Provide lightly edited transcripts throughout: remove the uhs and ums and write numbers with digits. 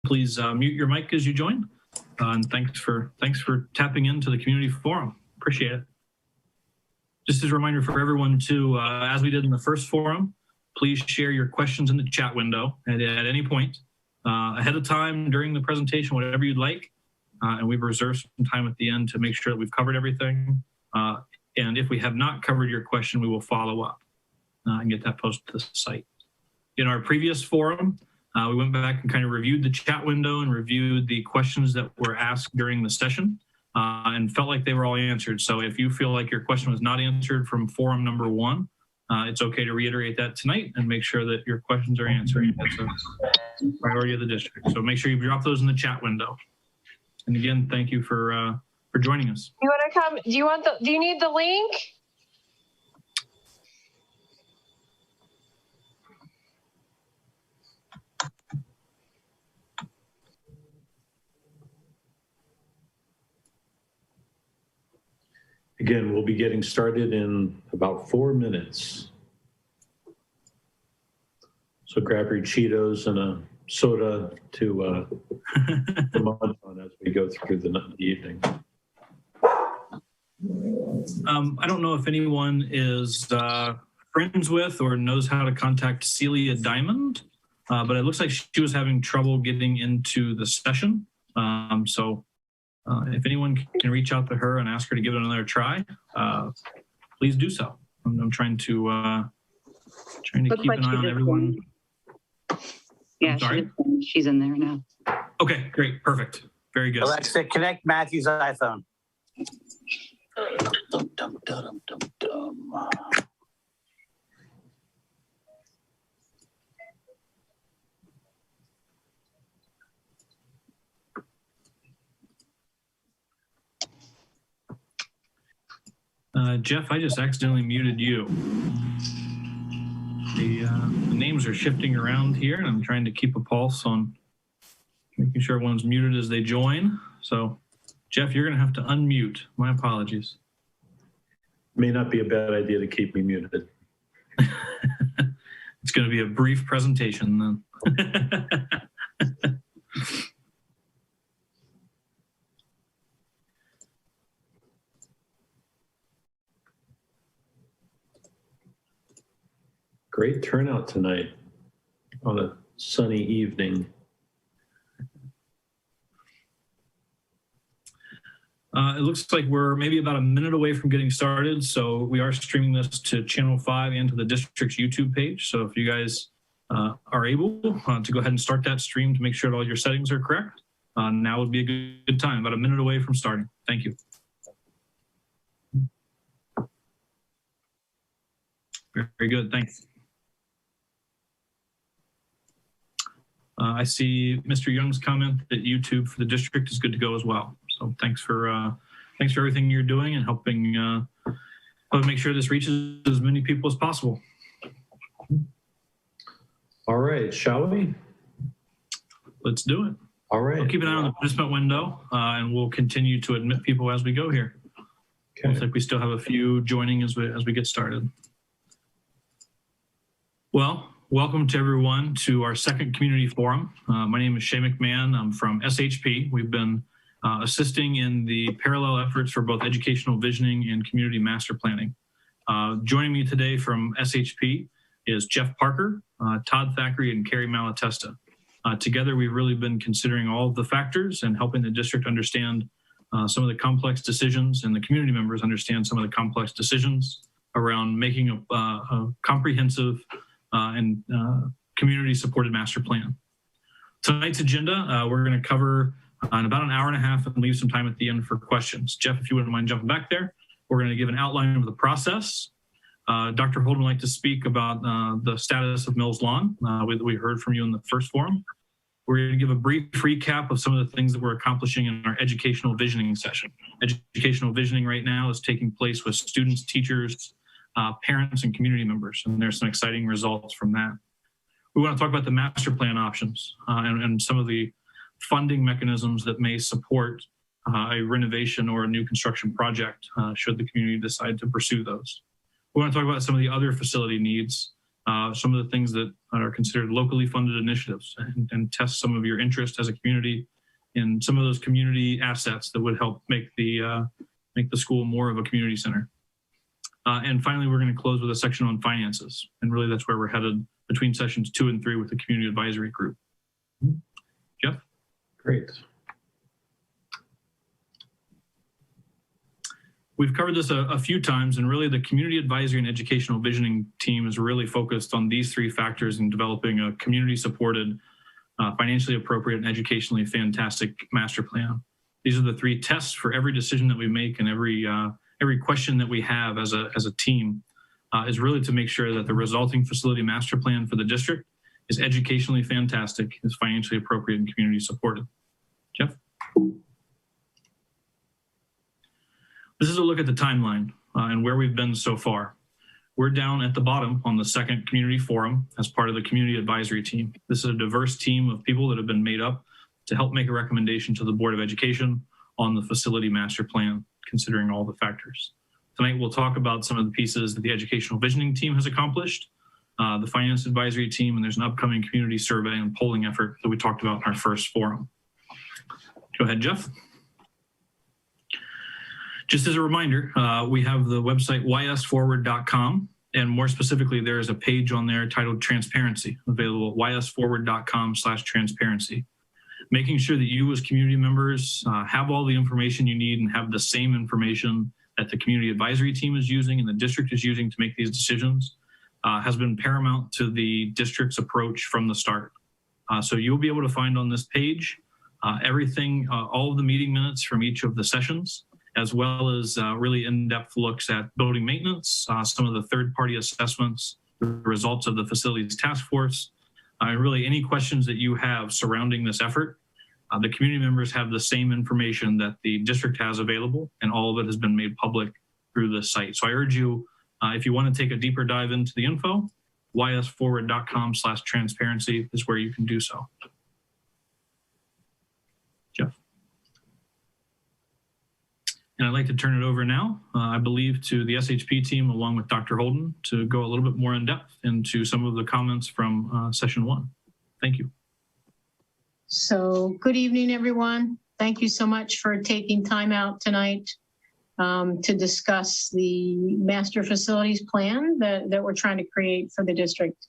please mute your mic as you join. And thanks for tapping into the community forum. Appreciate it. Just as a reminder for everyone too, as we did in the first forum, please share your questions in the chat window at any point ahead of time during the presentation, whatever you'd like. And we've reserved some time at the end to make sure that we've covered everything. And if we have not covered your question, we will follow up and get that posted to the site. In our previous forum, we went back and kind of reviewed the chat window and reviewed the questions that were asked during the session and felt like they were all answered. So if you feel like your question was not answered from forum number 1, it's okay to reiterate that tonight and make sure that your questions are answered. That's a priority of the district. So make sure you drop those in the chat window. And again, thank you for joining us. You want to come? Do you need the link? Again, we'll be getting started in about 4 minutes. So grab your Cheetos and a soda to munch on as we go through the evening. I don't know if anyone is friends with or knows how to contact Celia Diamond, but it looks like she was having trouble getting into the session. If anyone can reach out to her and ask her to give it another try, please do so. I'm trying to keep an eye on everyone. Yeah, she's in there now. Okay, great, perfect, very good. Alexa, connect Matthew's iPhone. Jeff, I just accidentally muted you. The names are shifting around here, and I'm trying to keep a pulse on making sure everyone's muted as they join. So, Jeff, you're going to have to unmute. My apologies. May not be a bad idea to keep me muted. It's going to be a brief presentation then. Great turnout tonight on a sunny evening. It looks like we're maybe about a minute away from getting started. So we are streaming this to Channel 5 and to the district's YouTube page. So if you guys are able to go ahead and start that stream to make sure that all your settings are correct, now would be a good time, about a minute away from starting. Thank you. Very good, thanks. I see Mr. Young's comment that YouTube for the district is good to go as well. So thanks for everything you're doing and helping make sure this reaches as many people as possible. All right, shall we? Let's do it. All right. We'll keep an eye on the participant window and we'll continue to admit people as we go here. Okay. Looks like we still have a few joining as we get started. Well, welcome to everyone to our second community forum. My name is Shay McMahon. I'm from SHP. We've been assisting in the parallel efforts for both educational visioning and community master planning. Joining me today from SHP is Jeff Parker, Todd Thackeray, and Carrie Malatesta. Together, we've really been considering all of the factors and helping the district understand some of the complex decisions and the community members understand some of the complex decisions around making a comprehensive and community-supported master plan. Tonight's agenda, we're going to cover in about an hour and a half and leave some time at the end for questions. Jeff, if you wouldn't mind jumping back there, we're going to give an outline of the process. Dr. Holden would like to speak about the status of Mills Lawn. We heard from you in the first forum. We're going to give a brief recap of some of the things that we're accomplishing in our educational visioning session. Educational visioning right now is taking place with students, teachers, parents, and community members, and there's some exciting results from that. We want to talk about the master plan options and some of the funding mechanisms that may support a renovation or a new construction project should the community decide to pursue those. We want to talk about some of the other facility needs some of the things that are considered locally funded initiatives and test some of your interest as a community in some of those community assets that would help make the school more of a community center. And finally, we're going to close with a section on finances. And really that's where we're headed between sessions 2 and 3 with the community advisory group. Jeff? Great. We've covered this a few times, and really the community advisory and educational visioning team is really focused on these 3 factors in developing a community supported, financially appropriate and educationally fantastic master plan. These are the 3 tests for every decision that we make and every question that we have as a team is really to make sure that the resulting facility master plan for the district is educationally fantastic, is financially appropriate and community supported. Jeff? This is a look at the timeline and where we've been so far. We're down at the bottom on the second community forum as part of the community advisory team. This is a diverse team of people that have been made up to help make a recommendation to the Board of Education on the facility master plan, considering all the factors. Tonight, we'll talk about some of the pieces that the educational visioning team has accomplished, the finance advisory team, and there's an upcoming community survey and polling effort that we talked about in our first forum. Go ahead, Jeff. Just as a reminder, we have the website ysforward.com, and more specifically, there is a page on there titled Transparency, available at ysforward.com/transparency. Making sure that you as community members have all the information you need and have the same information that the community advisory team is using and the district is using to make these decisions has been paramount to the district's approach from the start. So you'll be able to find on this page everything, all of the meeting minutes from each of the sessions, as well as really in-depth looks at building maintenance, some of the third-party assessments, the results of the facilities task force, and really any questions that you have surrounding this effort. The community members have the same information that the district has available, and all of it has been made public through the site. So I urge you, if you want to take a deeper dive into the info, ysforward.com/transparency is where you can do so. Jeff. And I'd like to turn it over now, I believe, to the SHP team along with Dr. Holden to go a little bit more in depth into some of the comments from session 1. Thank you. So good evening, everyone. Thank you so much for taking time out tonight to discuss the master facilities plan that we're trying to create for the district.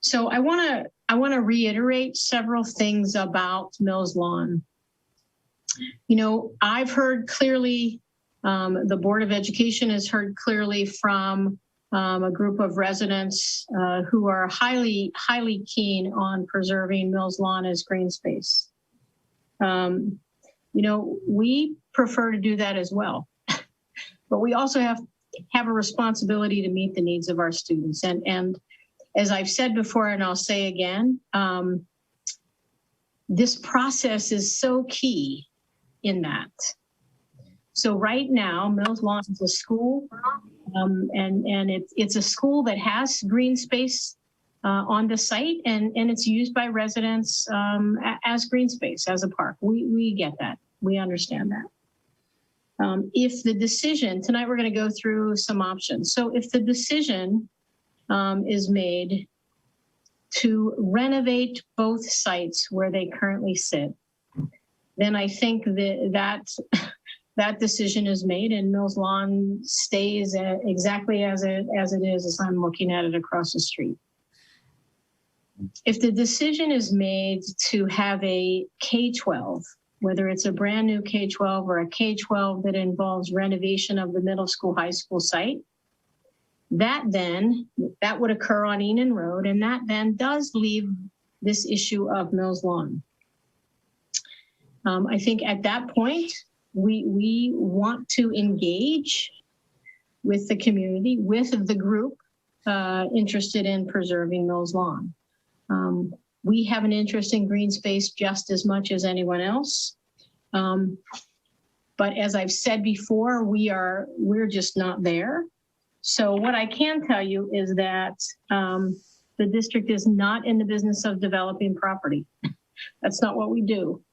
So I want to reiterate several things about Mills Lawn. You know, I've heard clearly, the Board of Education has heard clearly from a group of residents who are highly keen on preserving Mills Lawn as green space. You know, we prefer to do that as well, but we also have a responsibility to meet the needs of our students. And as I've said before, and I'll say again, this process is so key in that. So right now, Mills Lawn is a school, and it's a school that has green space on the site, and it's used by residents as green space, as a park. We get that. We understand that. If the decision, tonight we're going to go through some options. So if the decision is made to renovate both sites where they currently sit, then I think that decision is made and Mills Lawn stays exactly as it is as I'm looking at it across the street. If the decision is made to have a K-12, whether it's a brand new K-12 or a K-12 that involves renovation of the middle school, high school site, that would occur on Enon Road, and that then does leave this issue of Mills Lawn. I think at that point, we want to engage with the community, with the group interested in preserving Mills Lawn. We have an interest in green space just as much as anyone else. But as I've said before, we're just not there. So what I can tell you is that the district is not in the business of developing property. That's not what we do.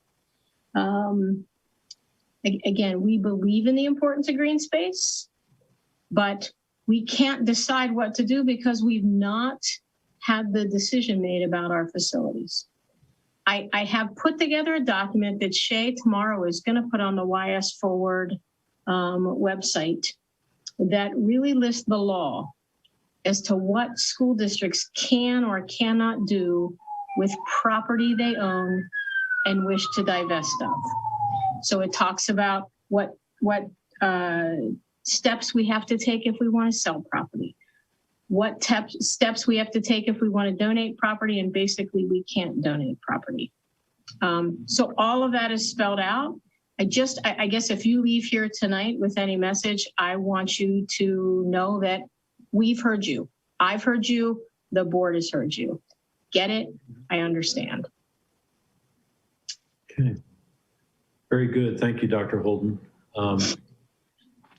Again, we believe in the importance of green space, but we can't decide what to do because we've not had the decision made about our facilities. I have put together a document that Shay tomorrow is going to put on the YS Forward website that really lists the law as to what school districts can or cannot do with property they own and wish to divest of. So it talks about what steps we have to take if we want to sell property, what steps we have to take if we want to donate property, and basically we can't donate property. So all of that is spelled out. I guess if you leave here tonight with any message, I want you to know that we've heard you. I've heard you. The board has heard you. Get it? I understand. Okay. Very good. Thank you, Dr. Holden.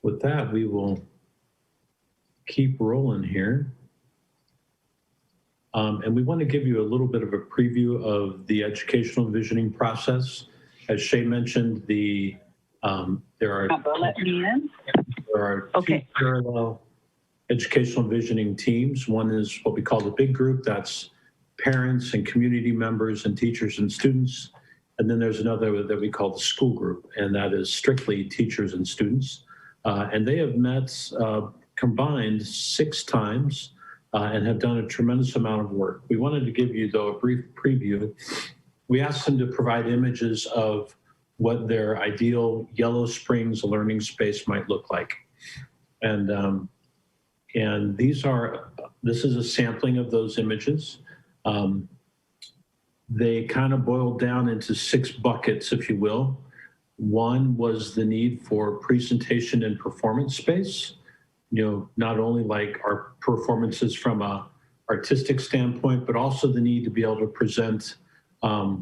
With that, we will keep rolling here. And we want to give you a little bit of a preview of the educational visioning process. As Shay mentioned, there are two parallel educational visioning teams. One is what we call the big group. That's parents and community members and teachers and students. And then there's another that we call the school group, and that is strictly teachers and students. And they have met combined 6 times and have done a tremendous amount of work. We wanted to give you, though, a brief preview. We asked them to provide images of what their ideal Yellow Springs learning space might look like. And this is a sampling of those images. They kind of boiled down into 6 buckets, if you will. One was the need for presentation and performance space. Not only like our performances from a artistic standpoint, but also the need to be able to present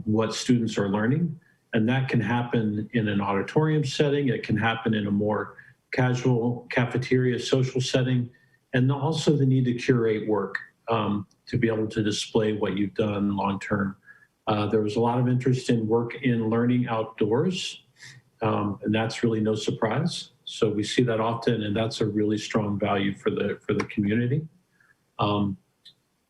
what students are learning. And that can happen in an auditorium setting. It can happen in a more casual cafeteria social setting. And also the need to curate work to be able to display what you've done long-term. There was a lot of interest in work in learning outdoors, and that's really no surprise. So we see that often, and that's a really strong value for the community.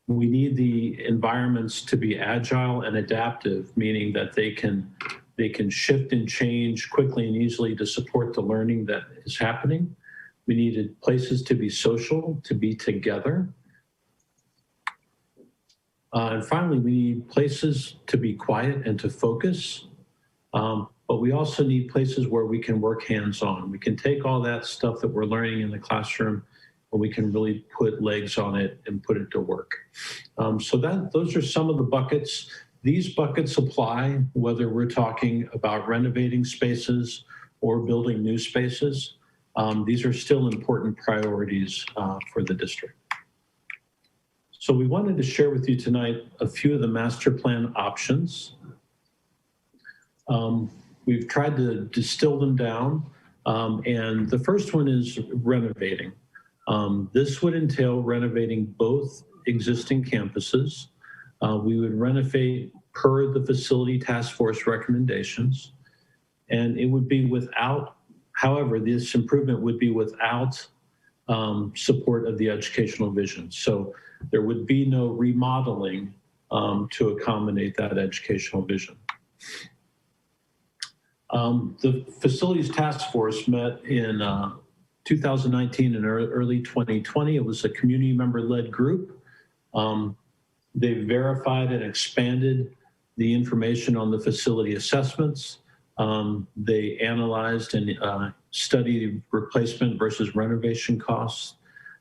We need the environments to be agile and adaptive, meaning that they can shift and change quickly and easily to support the learning that is happening. We needed places to be social, to be together. And finally, we need places to be quiet and to focus. But we also need places where we can work hands-on. We can take all that stuff that we're learning in the classroom and we can really put legs on it and put it to work. So those are some of the buckets. These buckets apply whether we're talking about renovating spaces or building new spaces. These are still important priorities for the district. So we wanted to share with you tonight a few of the master plan options. We've tried to distill them down, and the first one is renovating. This would entail renovating both existing campuses. We would renovate per the facility task force recommendations, and it would be without, however, this improvement would be without support of the educational vision. So there would be no remodeling to accommodate that educational vision. The facilities task force met in 2019 and early 2020. It was a community member-led group. They verified and expanded the information on the facility assessments. They analyzed and studied replacement versus renovation costs.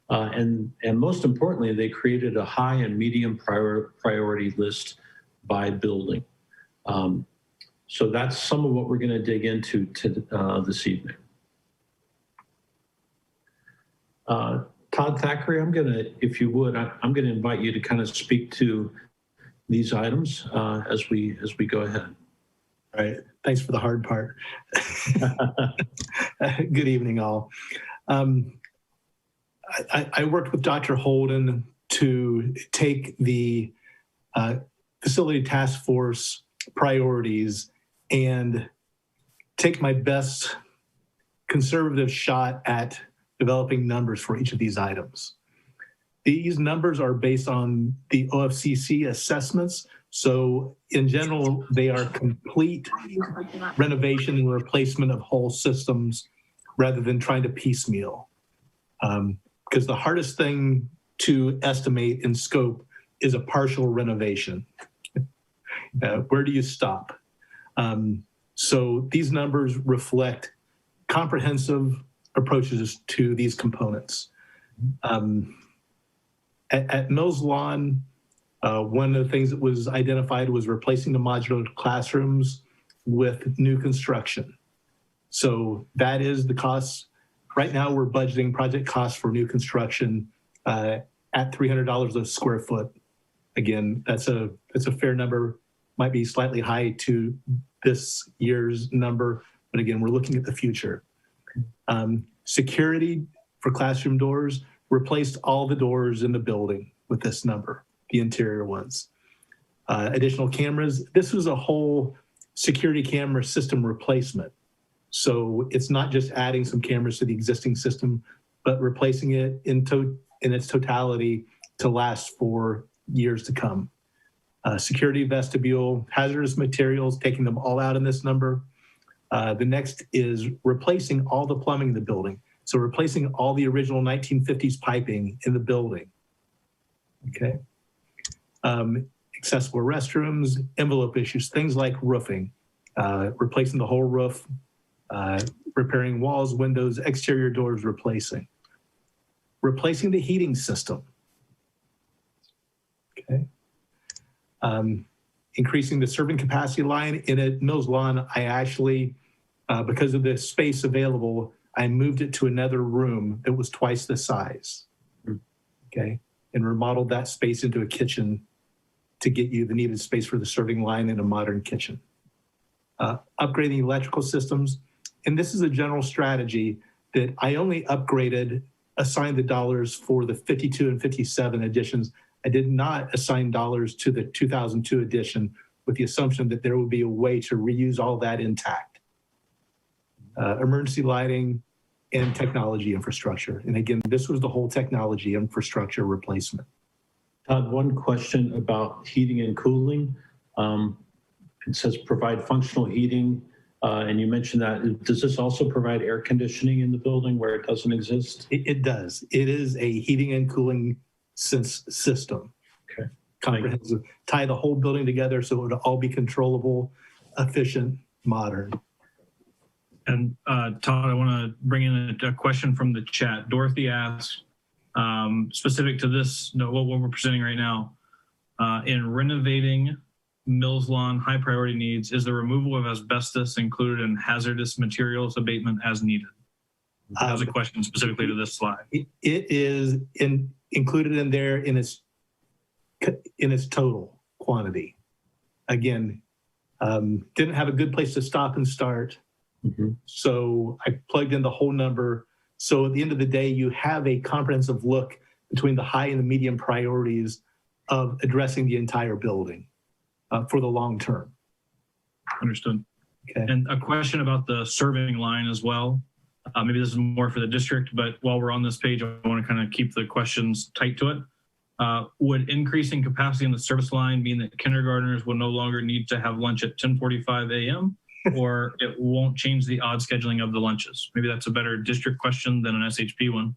And most importantly, they created a high and medium priority list by building. So that's some of what we're going to dig into this evening. Todd Thackeray, if you would, I'm going to invite you to kind of speak to these items as we go ahead. All right. Thanks for the hard part. Good evening, all. I worked with Dr. Holden to take the facility task force priorities and take my best conservative shot at developing numbers for each of these items. These numbers are based on the OFCC assessments. So in general, they are complete renovation and replacement of whole systems rather than trying to piecemeal. Because the hardest thing to estimate in scope is a partial renovation. Where do you stop? So these numbers reflect comprehensive approaches to these components. At Mills Lawn, one of the things that was identified was replacing the modular classrooms with new construction. So that is the cost. Right now, we're budgeting project costs for new construction at $300 a square foot. Again, that's a fair number. Might be slightly high to this year's number, but again, we're looking at the future. Security for classroom doors, replaced all the doors in the building with this number, the interior ones. Additional cameras, this was a whole security camera system replacement. So it's not just adding some cameras to the existing system, but replacing it in its totality to last for years to come. Security vestibule, hazardous materials, taking them all out in this number. The next is replacing all the plumbing in the building. So replacing all the original 1950s piping in the building. Okay. Accessible restrooms, envelope issues, things like roofing, replacing the whole roof, repairing walls, windows, exterior doors, replacing the heating system. Okay. Increasing the serving capacity line. And at Mills Lawn, I actually, because of the space available, I moved it to another room that was twice the size. Okay. And remodeled that space into a kitchen to get you the needed space for the serving line in a modern kitchen. Upgrading electrical systems. And this is a general strategy that I only assigned the dollars for the 52 and 57 editions. I did not assign dollars to the 2002 edition with the assumption that there would be a way to reuse all that intact. Emergency lighting and technology infrastructure. And again, this was the whole technology infrastructure replacement. Todd, one question about heating and cooling. It says provide functional heating, and you mentioned that. Does this also provide air conditioning in the building where it doesn't exist? It does. It is a heating and cooling system. Okay. Comprehensive. Tie the whole building together so it would all be controllable, efficient, modern. And Todd, I want to bring in a question from the chat. Dorothy asks, specific to this, what we're presenting right now, in renovating Mills Lawn high priority needs, is the removal of asbestos included in hazardous materials abatement as needed? That was a question specifically to this slide. It is included in there in its total quantity. Again, didn't have a good place to stop and start. So I plugged in the whole number. So at the end of the day, you have a comprehensive look between the high and the medium priorities of addressing the entire building for the long term. Understood. Okay. And a question about the serving line as well. Maybe this is more for the district, but while we're on this page, I want to kind of keep the questions tight to it. Would increasing capacity in the service line mean that kindergartners will no longer need to have lunch at 10:45 a.m.? Or it won't change the odd scheduling of the lunches? Maybe that's a better district question than an SHP one.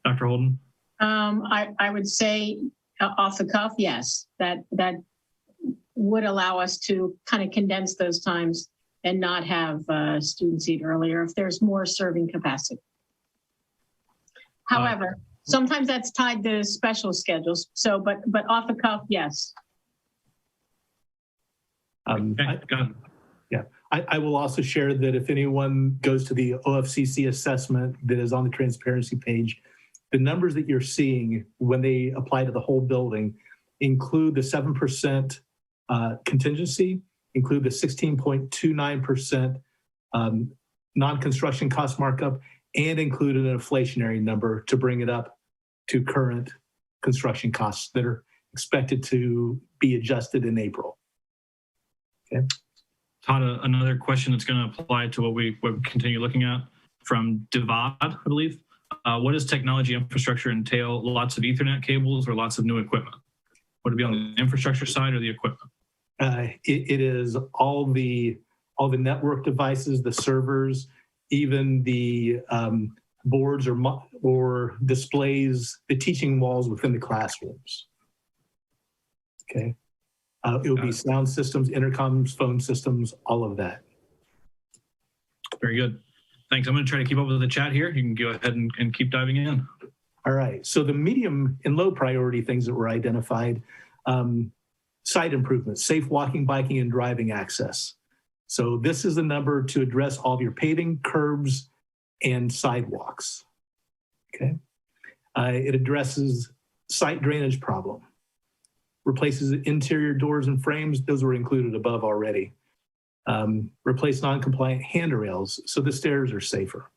Dr. Holden? I would say off the cuff, yes, that would allow us to kind of condense those times and not have students eat earlier if there's more serving capacity. However, sometimes that's tied to special schedules. So, but off the cuff, yes. I will also share that if anyone goes to the OFCC assessment that is on the transparency page, the numbers that you're seeing when they apply to the whole building include the 7% contingency, include the 16.29% non-construction cost markup, and include an inflationary number to bring it up to current construction costs that are expected to be adjusted in April. Okay. Todd, another question that's going to apply to what we continue looking at from Divad, I believe. What does technology infrastructure entail? Lots of Ethernet cables or lots of new equipment? Would it be on the infrastructure side or the equipment? It is all the network devices, the servers, even the boards or displays, the teaching walls within the classrooms. Okay. It will be sound systems, intercoms, phone systems, all of that. Very good. Thanks. I'm going to try to keep up with the chat here. You can go ahead and keep diving in. All right. So the medium and low priority things that were identified, site improvements, safe walking, biking, and driving access. So this is the number to address all of your paving, curbs, and sidewalks. Okay. It addresses site drainage problem. Replaces interior doors and frames. Those were included above already. Replace non-compliant handrails so the stairs are safer.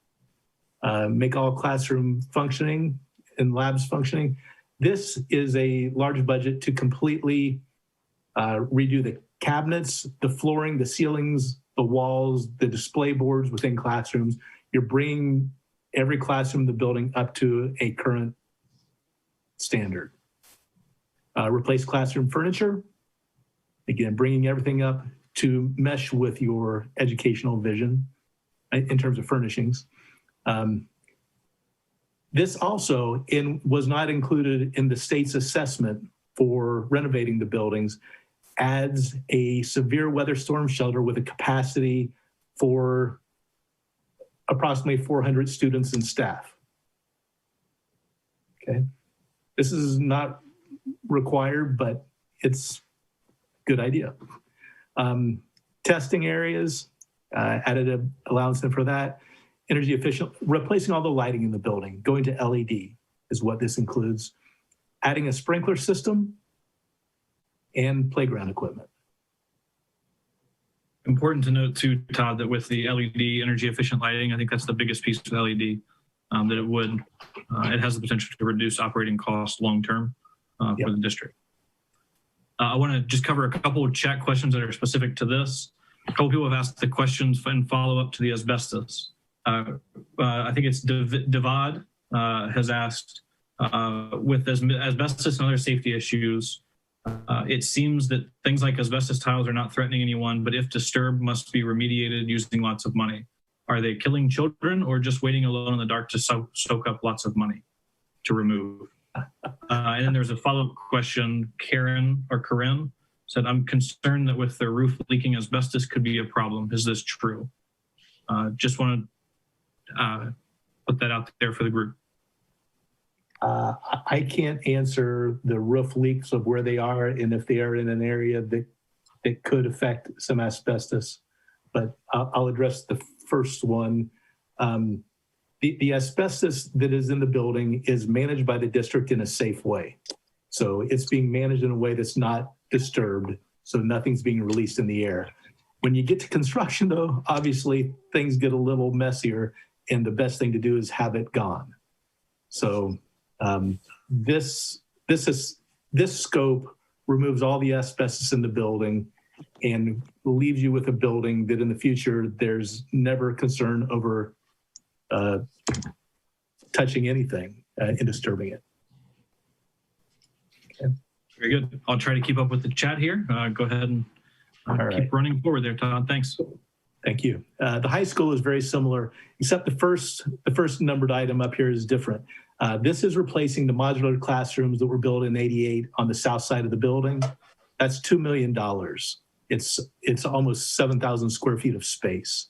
Make all classroom functioning and labs functioning. This is a large budget to completely redo the cabinets, the flooring, the ceilings, the walls, the display boards within classrooms. You're bringing every classroom in the building up to a current standard. Replace classroom furniture. Again, bringing everything up to mesh with your educational vision in terms of furnishings. This also was not included in the state's assessment for renovating the buildings, adds a severe weather storm shelter with a capacity for approximately 400 students and staff. Okay, this is not required, but it's a good idea. Testing areas, added an allowance in for that. Energy efficient, replacing all the lighting in the building, going to LED is what this includes. Adding a sprinkler system and playground equipment. Important to note too, Todd, that with the LED energy efficient lighting, I think that's the biggest piece of LED, that it has the potential to reduce operating costs long-term for the district. I want to just cover a couple of chat questions that are specific to this. A couple people have asked the questions and follow up to the asbestos. I think it's Devad has asked, with asbestos and other safety issues, it seems that things like asbestos tiles are not threatening anyone, but if disturbed, must be remediated using lots of money. Are they killing children or just waiting alone in the dark to soak up lots of money to remove? And then there's a follow-up question. Corinne said, I'm concerned that with the roof leaking, asbestos could be a problem. Is this true? Just want to put that out there for the group. I can't answer the roof leaks of where they are and if they are in an area that could affect some asbestos, but I'll address the first one. The asbestos that is in the building is managed by the district in a safe way. So it's being managed in a way that's not disturbed, so nothing's being released in the air. When you get to construction though, obviously things get a little messier and the best thing to do is have it gone. So this scope removes all the asbestos in the building and leaves you with a building that in the future, there's never concern over touching anything and disturbing it. Okay. Very good. I'll try to keep up with the chat here. Go ahead and keep running forward there, Todd. Thanks. Thank you. The high school is very similar, except the first numbered item up here is different. This is replacing the modular classrooms that were built in '88 on the south side of the building. That's $2 million. It's almost 7,000 square feet of space.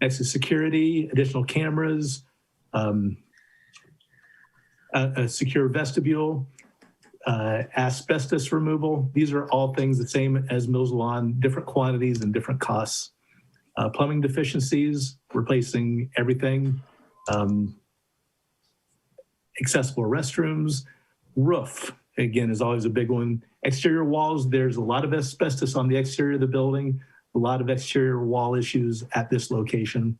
Next is security, additional cameras, a secure vestibule, asbestos removal. These are all things the same as Mills Lawn, different quantities and different costs. Plumbing deficiencies, replacing everything. Accessible restrooms. Roof, again, is always a big one. Exterior walls, there's a lot of asbestos on the exterior of the building, a lot of exterior wall issues at this location.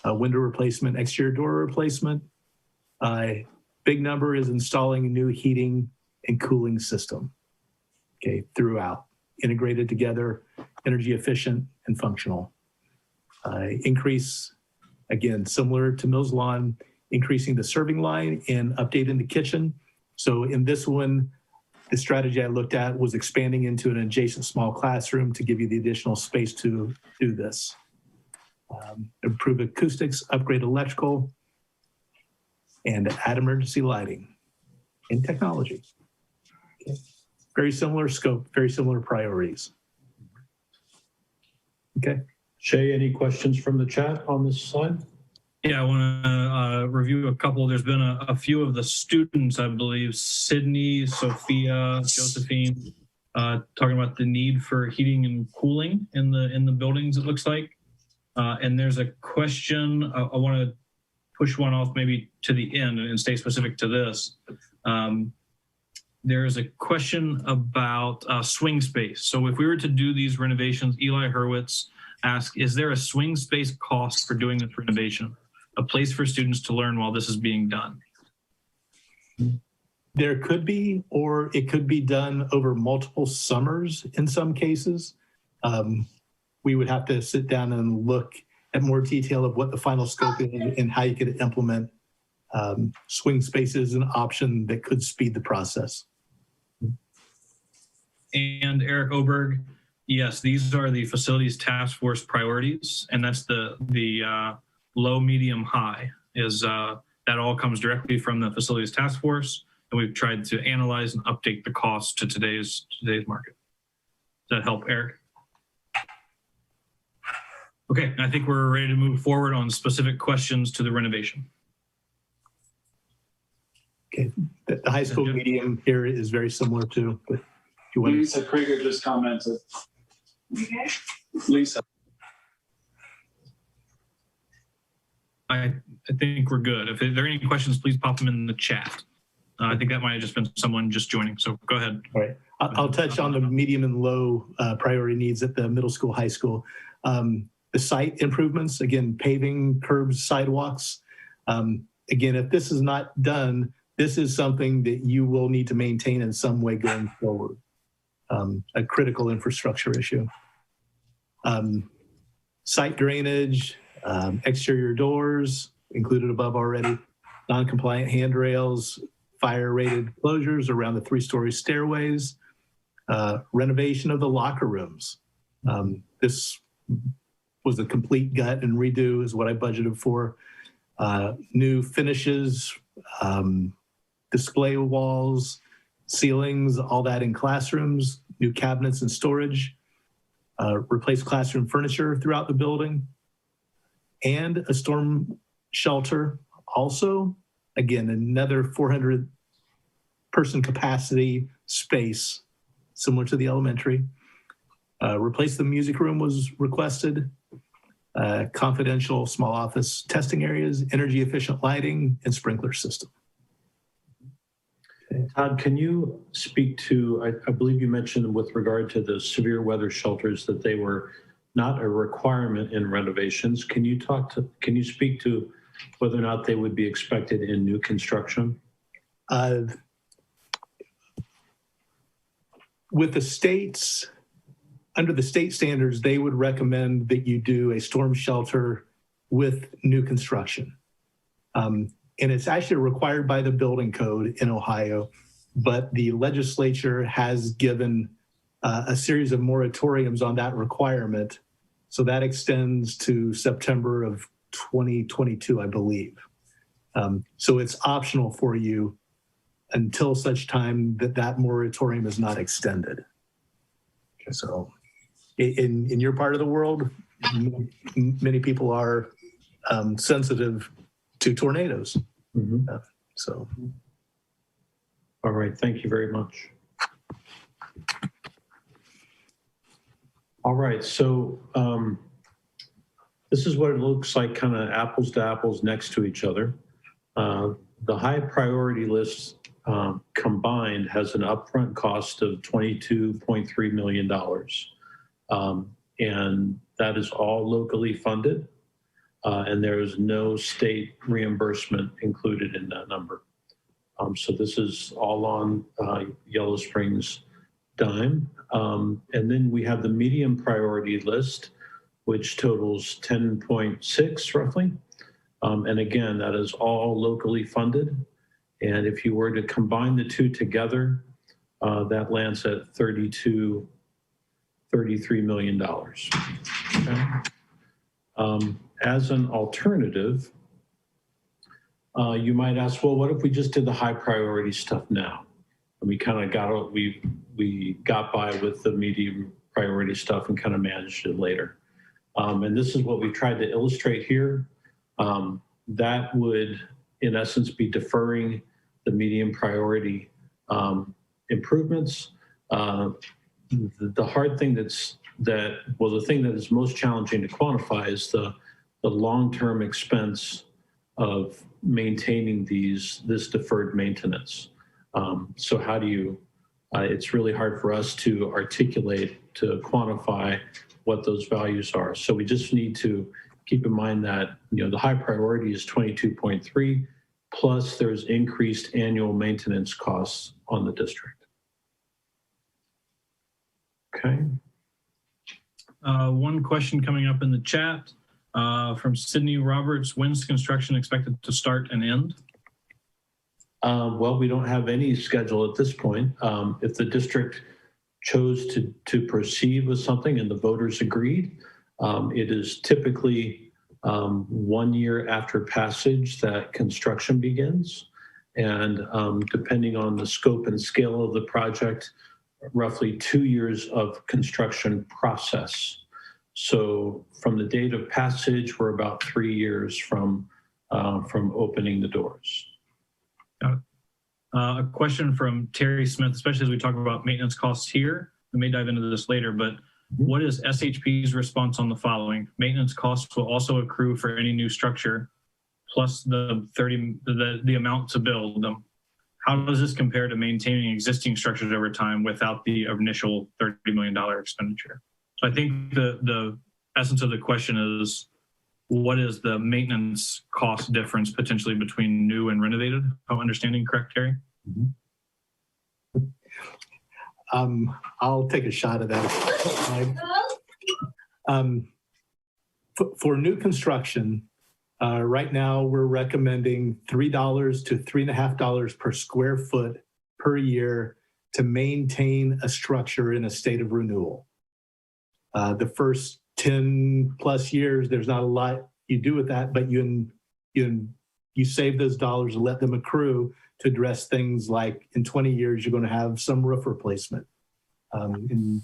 Window replacement, exterior door replacement. Big number is installing a new heating and cooling system, okay, throughout, integrated together, energy efficient and functional. Increase Again, similar to Mills Lawn, increasing the serving line and updating the kitchen. So in this one, the strategy I looked at was expanding into an adjacent small classroom to give you the additional space to do this. Improve acoustics, upgrade electrical, and add emergency lighting and technology. Okay. Very similar scope, very similar priorities. Okay. Shay, any questions from the chat on this slide? Yeah, I want to review a couple. There's been a few of the students, I believe, Sydney, Sophia, Josephine, talking about the need for heating and cooling in the buildings, it looks like. And there's a question, I want to push one off maybe to the end and stay specific to this. There is a question about swing space. So if we were to do these renovations, Eli Hurwitz asked, is there a swing space cost for doing this renovation? A place for students to learn while this is being done? There could be, or it could be done over multiple summers in some cases. We would have to sit down and look at more detail of what the final scope is and how you could implement swing space as an option that could speed the process. And Eric Oberg, yes, these are the facilities task force priorities, and that's the low, medium, high is that all comes directly from the facilities task force, and we've tried to analyze and update the cost to today's market. Does that help, Eric? Okay, I think we're ready to move forward on specific questions to the renovation. Okay, the high school medium here is very similar to, but if you want Lisa Krieger just commented. Okay. Lisa. I think we're good. If there are any questions, please pop them in the chat. I think that might have just been someone just joining, so go ahead. All right, I'll touch on the medium and low priority needs at the middle school, high school. The site improvements, again, paving, curbs, sidewalks. Again, if this is not done, this is something that you will need to maintain in some way going forward. A critical infrastructure issue. Site drainage, exterior doors, included above already, non-compliant handrails, fire-rated closures around the 3-story stairways, renovation of the locker rooms. This was a complete gut and redo is what I budgeted for. New finishes, display walls, ceilings, all that in classrooms, new cabinets and storage, replace classroom furniture throughout the building, and a storm shelter. Also, again, another 400 person capacity space, similar to the elementary. Replace the music room was requested. Confidential small office testing areas, energy efficient lighting, and sprinkler system. Okay. Todd, can you speak to, I believe you mentioned with regard to the severe weather shelters that they were not a requirement in renovations. Can you speak to whether or not they would be expected in new construction? With the states, under the state standards, they would recommend that you do a storm shelter with new construction. And it's actually required by the building code in Ohio, but the legislature has given a series of moratoriums on that requirement. So that extends to September of 2022, I believe. So it's optional for you until such time that that moratorium is not extended. Okay, so in your part of the world, many people are sensitive to tornadoes. Mm-hmm. So. All right, thank you very much. All right, so this is what it looks like, kind of apples to apples next to each other. The high priority list combined has an upfront cost of $22.3 million. And that is all locally funded. And there is no state reimbursement included in that number. So this is all on Yellow Springs' dime. And then we have the medium priority list, which totals 10.6 roughly. And again, that is all locally funded. And if you were to combine the two together, that lands at $33 million. Okay. As an alternative, you might ask, well, what if we just did the high priority stuff now? And we kind of we got by with the medium priority stuff and kind of managed it later. And this is what we tried to illustrate here. That would, in essence, be deferring the medium priority improvements. The hard thing the thing that is most challenging to quantify is the long-term expense of maintaining this deferred maintenance. So how do you, it's really hard for us to articulate, to quantify what those values are. So we just need to keep in mind that, the high priority is 22.3, plus there's increased annual maintenance costs on the district. Okay. One question coming up in the chat from Sydney Roberts. When's construction expected to start and end? Well, we don't have any schedule at this point. If the district chose to proceed with something and the voters agreed, it is typically 1 year after passage that construction begins. And depending on the scope and scale of the project, roughly 2 years of construction process. So from the date of passage, we're about 3 years from opening the doors. A question from Terry Smith, especially as we talk about maintenance costs here. We may dive into this later, but what is SHP's response on the following? Maintenance costs will also accrue for any new structure, plus the amount to build them. How does this compare to maintaining existing structures over time without the initial $30 million expenditure? So I think the essence of the question is, what is the maintenance cost difference potentially between new and renovated? If I'm understanding correct, Terry? I'll take a shot at that. For new construction, right now we're recommending $3 to $3.50 per square foot per year to maintain a structure in a state of renewal. The first 10 plus years, there's not a lot you do with that, but you save those dollars and let them accrue to address things like in 20 years, you're going to have some roof replacement. In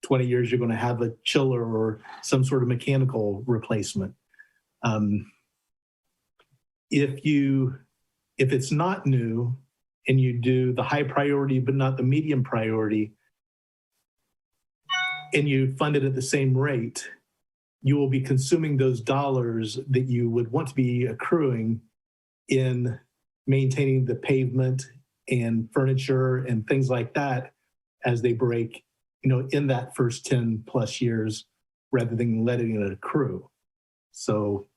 20 years, you're going to have a chiller or some sort of mechanical replacement. If it's not new and you do the high priority but not the medium priority, and you fund it at the same rate, you will be consuming those dollars that you would want to be accruing in maintaining the pavement and furniture and things like that as they break, in that first 10 plus years, rather than letting it accrue. So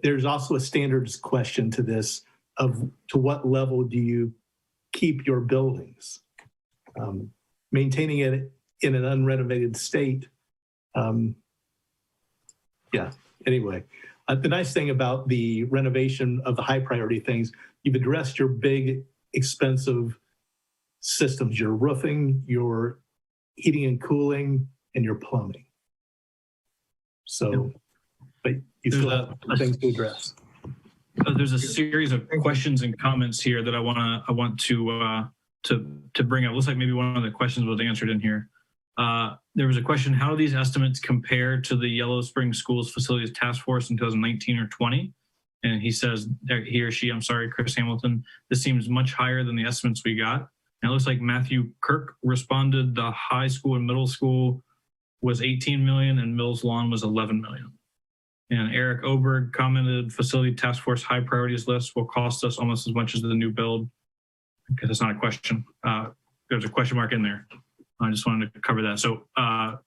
there's also a standards question to this of to what level do you keep your buildings? Maintaining it in an unrenovated state. Anyway, the nice thing about the renovation of the high priority things, you've addressed your big, expensive systems, your roofing, your heating and cooling, and your plumbing. So, but you still have things to address. There's a series of questions and comments here that I want to bring up. Looks like maybe one of the questions was answered in here. There was a question: how do these estimates compare to the Yellow Spring Schools Facilities Task Force in 2019 or 20? And he says, he or she, I'm sorry, Chris Hamilton, this seems much higher than the estimates we got. And it looks like Matthew Kirk responded the high school and middle school was 18 million and Mills Lawn was 11 million. And Eric Oberg commented, facility task force high priorities list will cost us almost as much as the new build. Because it's not a question. There's a question mark in there. I just wanted to cover that. So I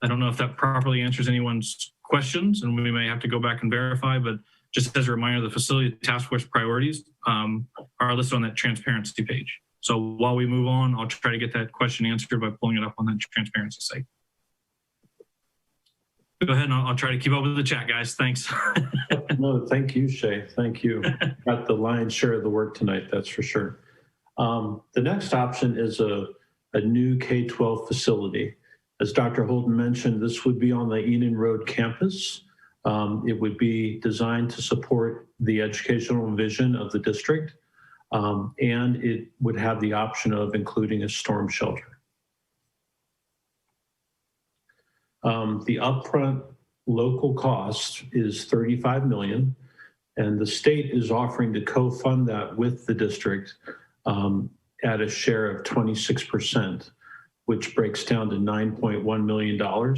don't know if that properly answers anyone's questions, and we may have to go back and verify, but just as a reminder, the facility task force priorities are listed on that transparency page. So while we move on, I'll try to get that question answered by pulling it up on that transparency site. Go ahead and I'll try to keep up with the chat, guys. Thanks. No, thank you, Shay. Thank you. Got the lion's share of the work tonight, that's for sure. The next option is a new K-12 facility. As Dr. Holden mentioned, this would be on the Enon Road campus. It would be designed to support the educational vision of the district, and it would have the option of including a storm shelter. The upfront local cost is $35 million, and the state is offering to co-fund that with the district at a share of 26%, which breaks down to $9.1 million,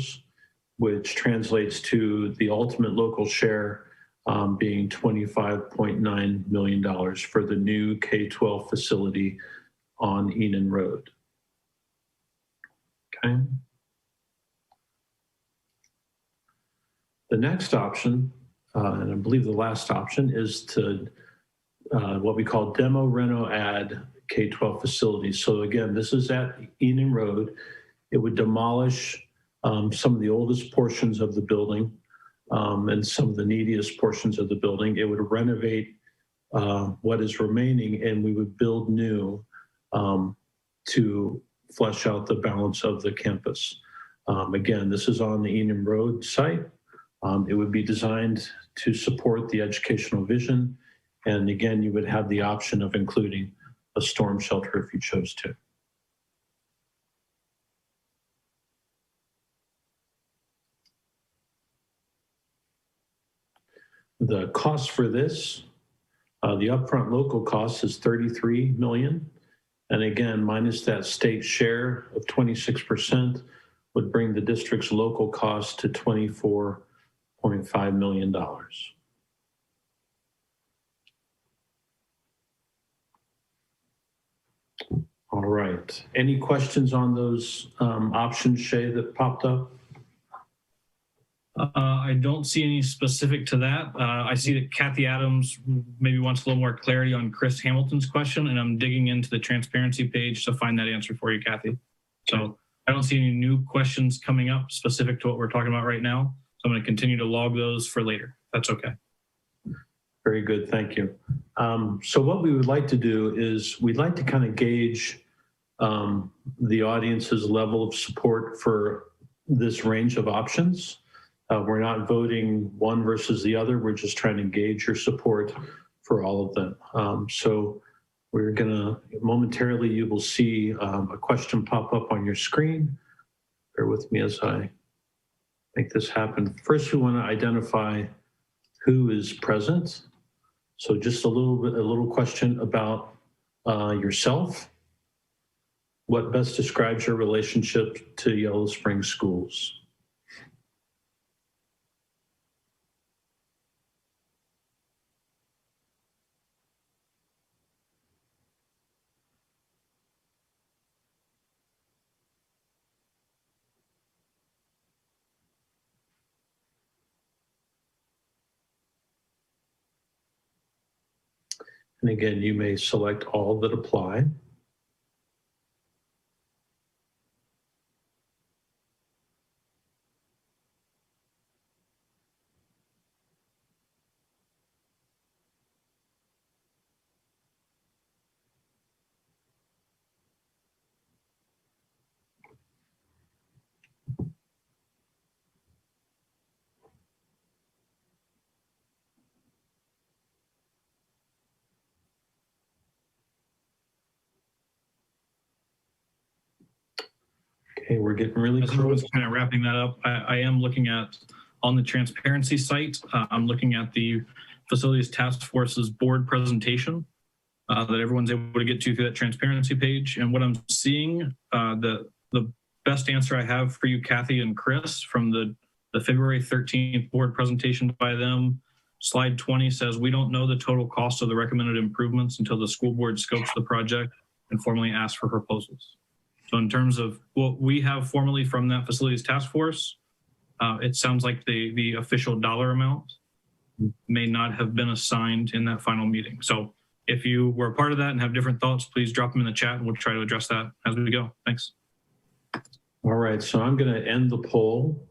which translates to the ultimate local share being $25.9 million for the new K-12 facility on Enon Road. Okay. The next option, and I believe the last option, is to what we call demo reno add K-12 facilities. So again, this is at Enon Road. It would demolish some of the oldest portions of the building and some of the neediest portions of the building. It would renovate what is remaining, and we would build new to flesh out the balance of the campus. Again, this is on the Enon Road site. It would be designed to support the educational vision. And again, you would have the option of including a storm shelter if you chose to. The cost for this, the upfront local cost is $33 million. And again, minus that state share of 26% would bring the district's local cost to $24.5 million. All right. Any questions on those options, Shay, that popped up? I don't see any specific to that. I see that Kathy Adams maybe wants a little more clarity on Chris Hamilton's question, and I'm digging into the transparency page to find that answer for you, Kathy. So I don't see any new questions coming up specific to what we're talking about right now. So I'm going to continue to log those for later. That's okay. Very good. Thank you. So what we would like to do is we'd like to kind of gauge the audience's level of support for this range of options. We're not voting one versus the other. We're just trying to gauge your support for all of them. So we're going to momentarily, you will see a question pop up on your screen. Bear with me as I make this happen. First, we want to identify who is present. So just a little question about yourself. What best describes your relationship to Yellow Springs schools? And again, you may select all that apply. Okay, we're getting really As everyone's close. kind of wrapping that up, I am looking at, on the transparency site, I'm looking at the Facilities Task Force's board presentation that everyone's able to get to through that transparency page. And what I'm seeing, the best answer I have for you, Kathy and Chris, from the February 13th board presentation by them, slide 20 says, we don't know the total cost of the recommended improvements until the school board scopes the project and formally asks for proposals. So in terms of what we have formally from that Facilities Task Force, it sounds like the official dollar amount may not have been assigned in that final meeting. So if you were a part of that and have different thoughts, please drop them in the chat and we'll try to address that as we go. Thanks. All right, so I'm going to end the poll.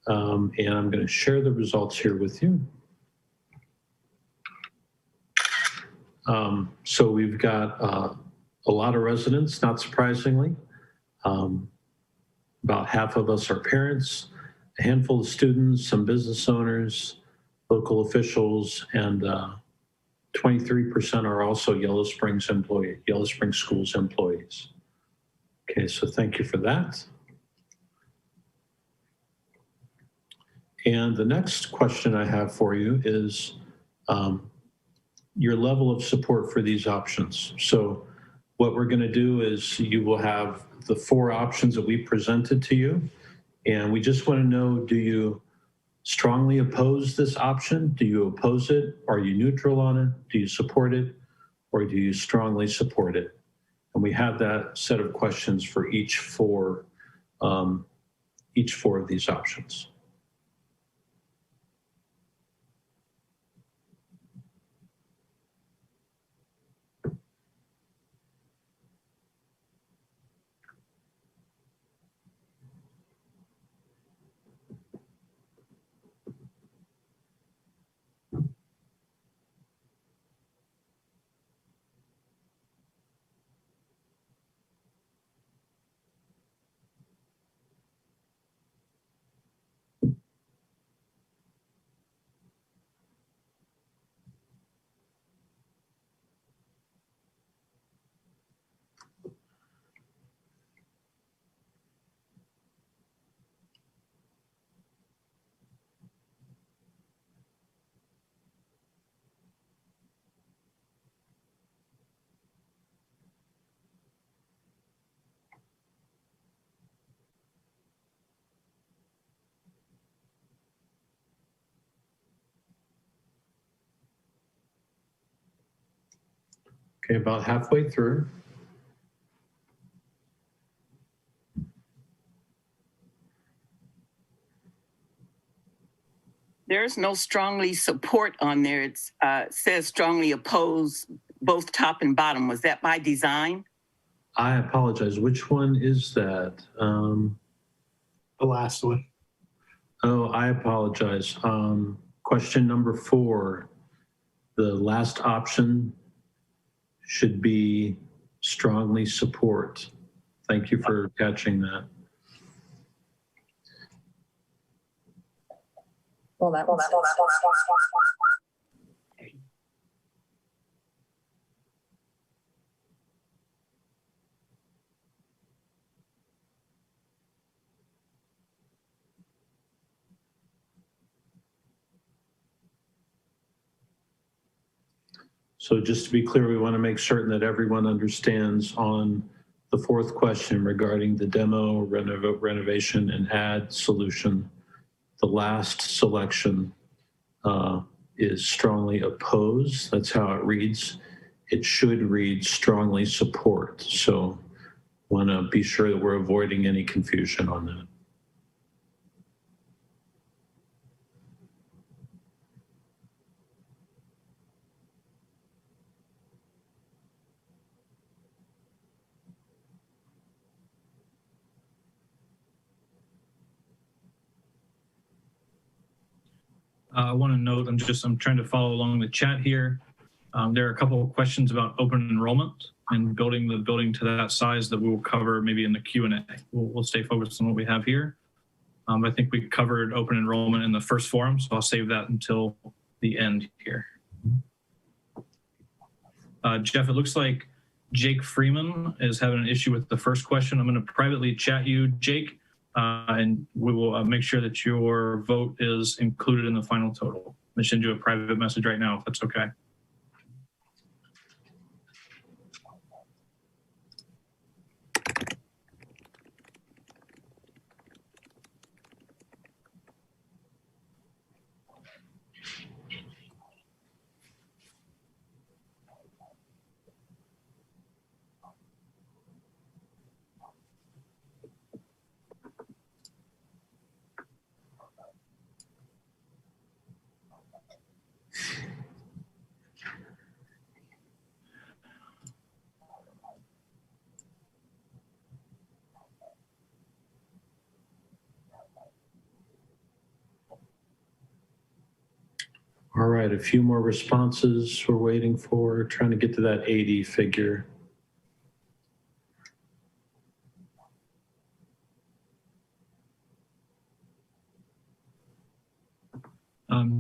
And I'm going to share the results here with you. So we've got a lot of residents, not surprisingly. About half of us are parents, a handful of students, some business owners, local officials, and 23% are also Yellow Springs Schools employees. Okay, so thank you for that. And the next question I have for you is your level of support for these options. So what we're going to do is you will have the 4 options that we presented to you. And we just want to know, do you strongly oppose this option? Do you oppose it? Are you neutral on it? Do you support it? Or do you strongly support it? And we have that set of questions for each 4 of these options. Okay, about halfway through. There's no strongly support on there. It says strongly oppose both top and bottom. Was that by design? I apologize. Which one is that? The last one. Oh, I apologize. Question number 4, the last option should be strongly support. Thank you for catching that. Well, that was So just to be clear, we want to make certain that everyone understands on the 4th question regarding the demo, renovation, and add solution. The last selection is strongly oppose. That's how it reads. It should read strongly support. So want to be sure that we're avoiding any confusion on that. I want to note, I'm trying to follow along the chat here. There are a couple of questions about open enrollment and building the building to that size that we will cover maybe in the Q&A. We'll stay focused on what we have here. I think we covered open enrollment in the first forum, so I'll save that until the end here. Jeff, it looks like Jake Freeman is having an issue with the first question. I'm going to privately chat you, Jake, and we will make sure that your vote is included in the final total. I'll send you a private message right now, if that's okay. All right, a few more responses we're waiting for, trying to get to that 80 figure.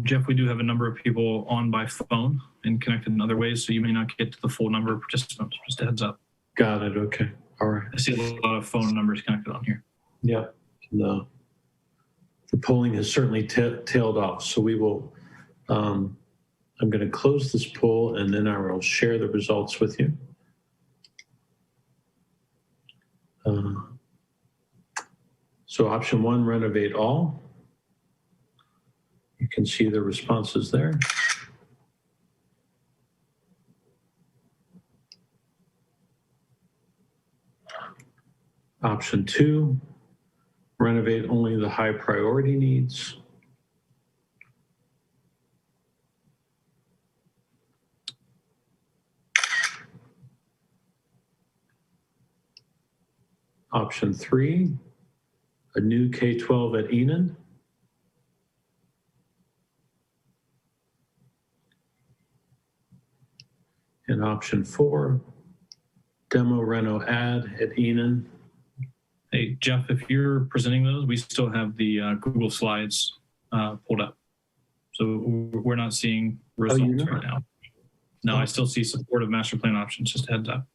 Jeff, we do have a number of people on by phone and connected in other ways, so you may not get to the full number of participants. Just a heads up. Got it. Okay. All right. I see a lot of phone numbers connected on here. Yeah. No. The polling has certainly tailed off, so we will. I'm going to close this poll and then I will share the results with you. So option 1, renovate all. You can see the responses there. Option 2, renovate only the high priority needs. Option 3, a new K-12 at Enon. And option 4, demo reno add at Enon. Hey, Jeff, if you're presenting those, we still have the Google Slides pulled up. So we're not seeing results right now. No, I still see support of master plan options, just a heads up.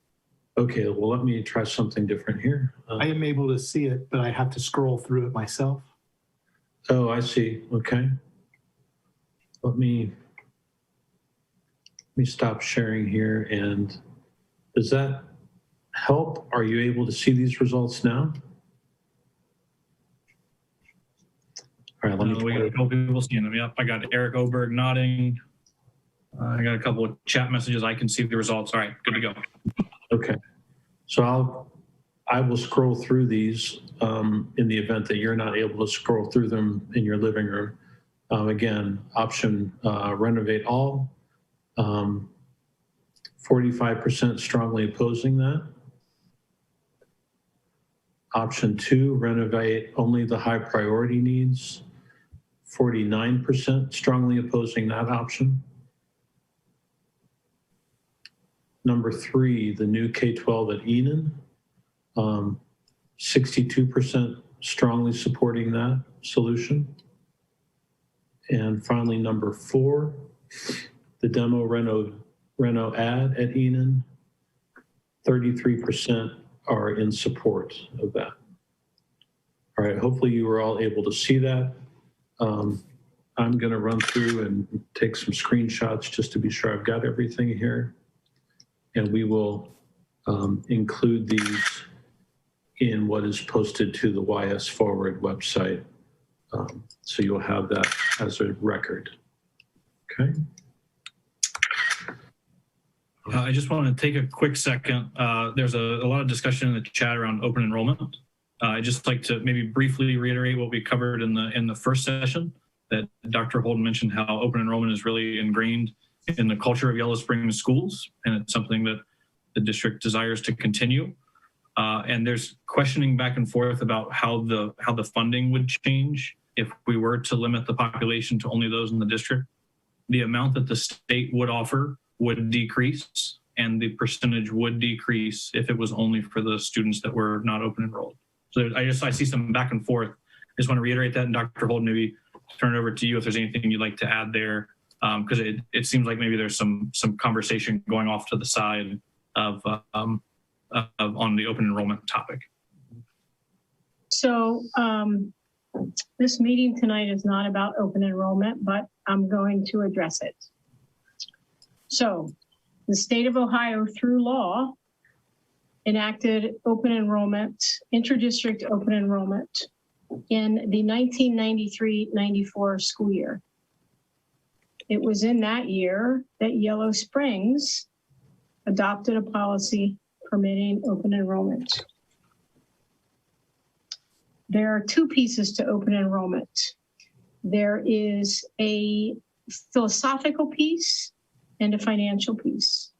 Okay, well, let me try something different here. I am able to see it, but I have to scroll through it myself. Oh, I see. Okay. Let me stop sharing here. And does that help? Are you able to see these results now? All right, let me. We got a couple people seeing them. Yep, I got Eric Oberg nodding. I got a couple of chat messages. I can see the results. All right, good to go. Okay, so I will scroll through these in the event that you're not able to scroll through them in your living room. Again, option renovate all. 45% strongly opposing that. Option 2, renovate only the high priority needs. 49% strongly opposing that option. Number 3, the new K-12 at Enon. 62% strongly supporting that solution. And finally, number 4, the demo reno add at Enon. 33% are in support of that. All right, hopefully you were all able to see that. I'm going to run through and take some screenshots just to be sure I've got everything here. And we will include these in what is posted to the YS Forward website. So you'll have that as a record. Okay. I just want to take a quick second. There's a lot of discussion in the chat around open enrollment. I'd just like to maybe briefly reiterate what we covered in the first session, that Dr. Holden mentioned how open enrollment is really ingrained in the culture of Yellow Springs schools, and it's something that the district desires to continue. And there's questioning back and forth about how the funding would change if we were to limit the population to only those in the district. The amount that the state would offer would decrease, and the percentage would decrease if it was only for the students that were not open enrolled. So I see some back and forth. I just want to reiterate that, and Dr. Holden, maybe turn it over to you if there's anything you'd like to add there, because it seems like maybe there's some conversation going off to the side of on the open enrollment topic. So this meeting tonight is not about open enrollment, but I'm going to address it. So the state of Ohio, through law, enacted open enrollment, inter-district open enrollment in the 1993-94 school year. It was in that year that Yellow Springs adopted a policy permitting open enrollment. There are two pieces to open enrollment. There is a philosophical piece and a financial piece.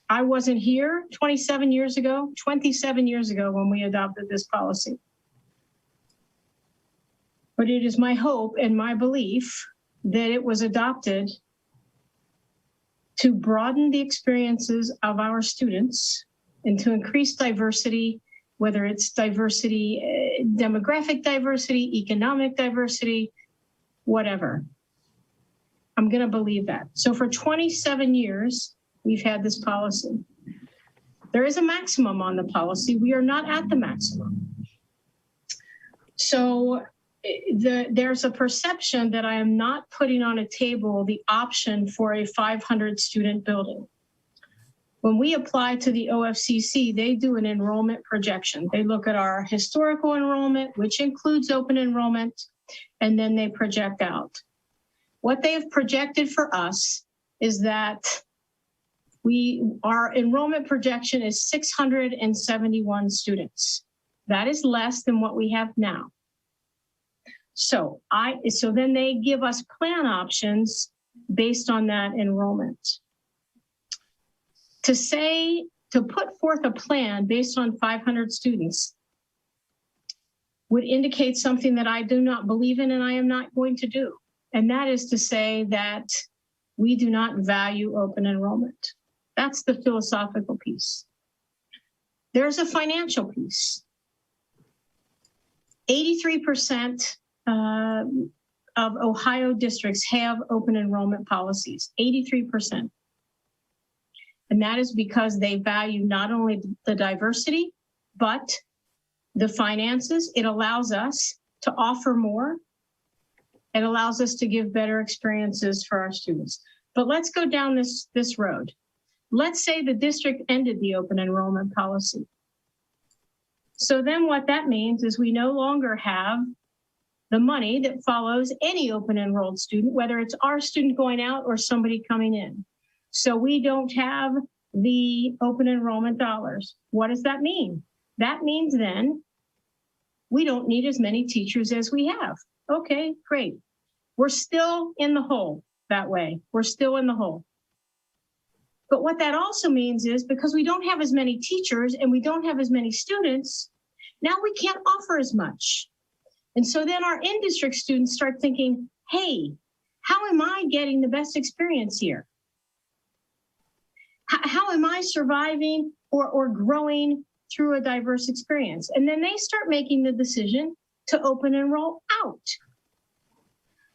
I wasn't here 27 years ago when we adopted this policy. But it is my hope and my belief that it was adopted to broaden the experiences of our students and to increase diversity, whether it's diversity, demographic diversity, economic diversity, whatever. I'm going to believe that. So for 27 years, we've had this policy. There is a maximum on the policy. We are not at the maximum. So there's a perception that I am not putting on a table the option for a 500 student building. When we apply to the OFCC, they do an enrollment projection. They look at our historical enrollment, which includes open enrollment, and then they project out. What they have projected for us is that our enrollment projection is 671 students. That is less than what we have now. So then they give us plan options based on that enrollment. To put forth a plan based on 500 students would indicate something that I do not believe in and I am not going to do. And that is to say that we do not value open enrollment. That's the philosophical piece. There's a financial piece. 83% of Ohio districts have open enrollment policies, 83%. And that is because they value not only the diversity, but the finances. It allows us to offer more. It allows us to give better experiences for our students. But let's go down this road. Let's say the district ended the open enrollment policy. So then what that means is we no longer have the money that follows any open enrolled student, whether it's our student going out or somebody coming in. So we don't have the open enrollment dollars. What does that mean? That means then we don't need as many teachers as we have. Okay, great. We're still in the hole that way. We're still in the hole. But what that also means is because we don't have as many teachers and we don't have as many students, now we can't offer as much. And so then our in-district students start thinking, hey, how am I getting the best experience here? How am I surviving or growing through a diverse experience? And then they start making the decision to open enroll out.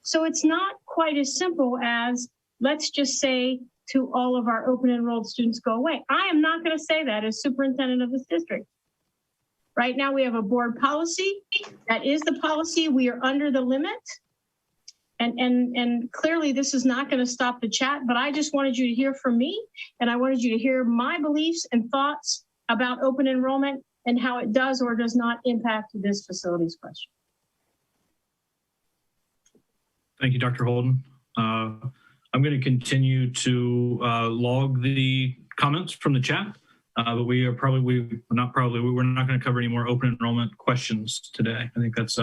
So it's not quite as simple as, let's just say to all of our open enrolled students, go away. I am not going to say that as superintendent of this district. Right now we have a board policy. That is the policy. We are under the limit. And clearly this is not going to stop the chat, but I just wanted you to hear from me, and I wanted you to hear my beliefs and thoughts about open enrollment and how it does or does not impact this facilities question. Thank you, Dr. Holden. I'm going to continue to log the comments from the chat, but we're not going to cover any more open enrollment questions today. I think that's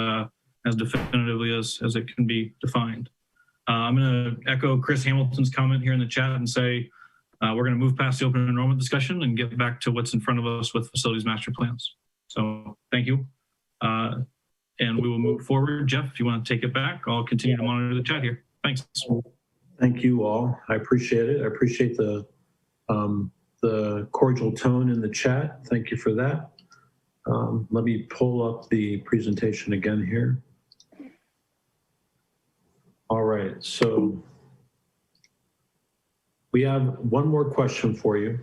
as definitively as it can be defined. I'm going to echo Chris Hamilton's comment here in the chat and say we're going to move past the open enrollment discussion and get back to what's in front of us with facilities master plans. So thank you. And we will move forward. Jeff, if you want to take it back, I'll continue to monitor the chat here. Thanks. Thank you all. I appreciate it. I appreciate the cordial tone in the chat. Thank you for that. Let me pull up the presentation again here. All right, so we have one more question for you.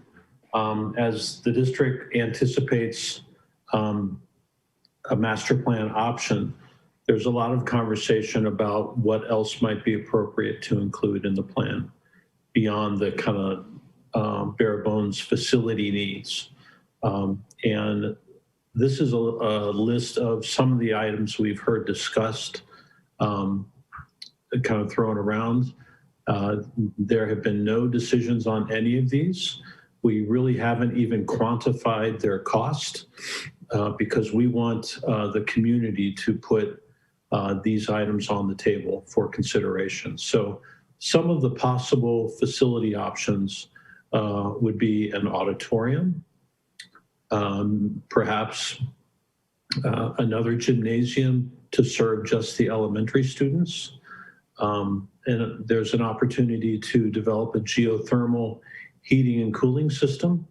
As the district anticipates a master plan option, there's a lot of conversation about what else might be appropriate to include in the plan beyond the kind of bare bones facility needs. And this is a list of some of the items we've heard discussed, kind of thrown around. There have been no decisions on any of these. We really haven't even quantified their cost because we want the community to put these items on the table for consideration. So some of the possible facility options would be an auditorium, perhaps another gymnasium to serve just the elementary students, and there's an opportunity to develop a geothermal heating and cooling system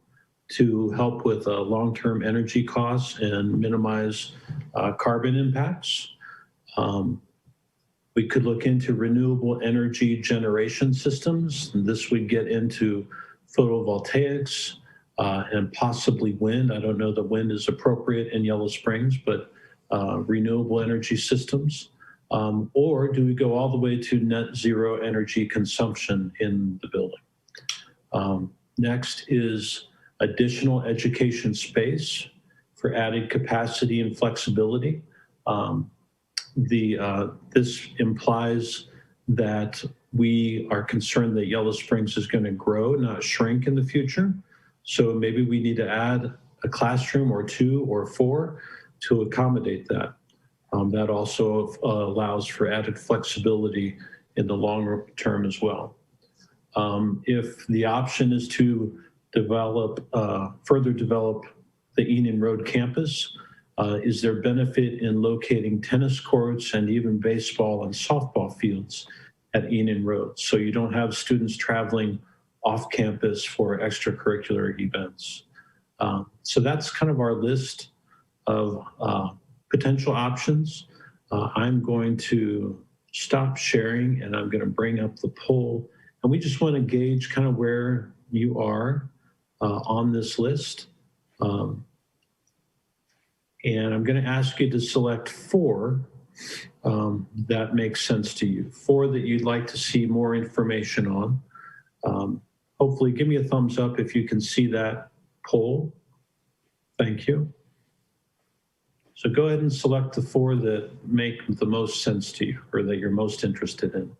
to help with long-term energy costs and minimize carbon impacts. We could look into renewable energy generation systems. And this would get into photovoltaics and possibly wind. I don't know that wind is appropriate in Yellow Springs, but renewable energy systems. Or do we go all the way to net zero energy consumption in the building? Next is additional education space for added capacity and flexibility. This implies that we are concerned that Yellow Springs is going to grow, not shrink in the future. So maybe we need to add a classroom or 2 or 4 to accommodate that. That also allows for added flexibility in the longer term as well. If the option is to further develop the Enon Road campus, is there benefit in locating tennis courts and even baseball and softball fields at Enon Road, so you don't have students traveling off campus for extracurricular events? So that's kind of our list of potential options. I'm going to stop sharing and I'm going to bring up the poll, and we just want to gauge kind of where you are on this list. And I'm going to ask you to select 4 that makes sense to you, 4 that you'd like to see more information on. Hopefully, give me a thumbs up if you can see that poll. Thank you. So go ahead and select the 4 that make the most sense to you or that you're most interested in.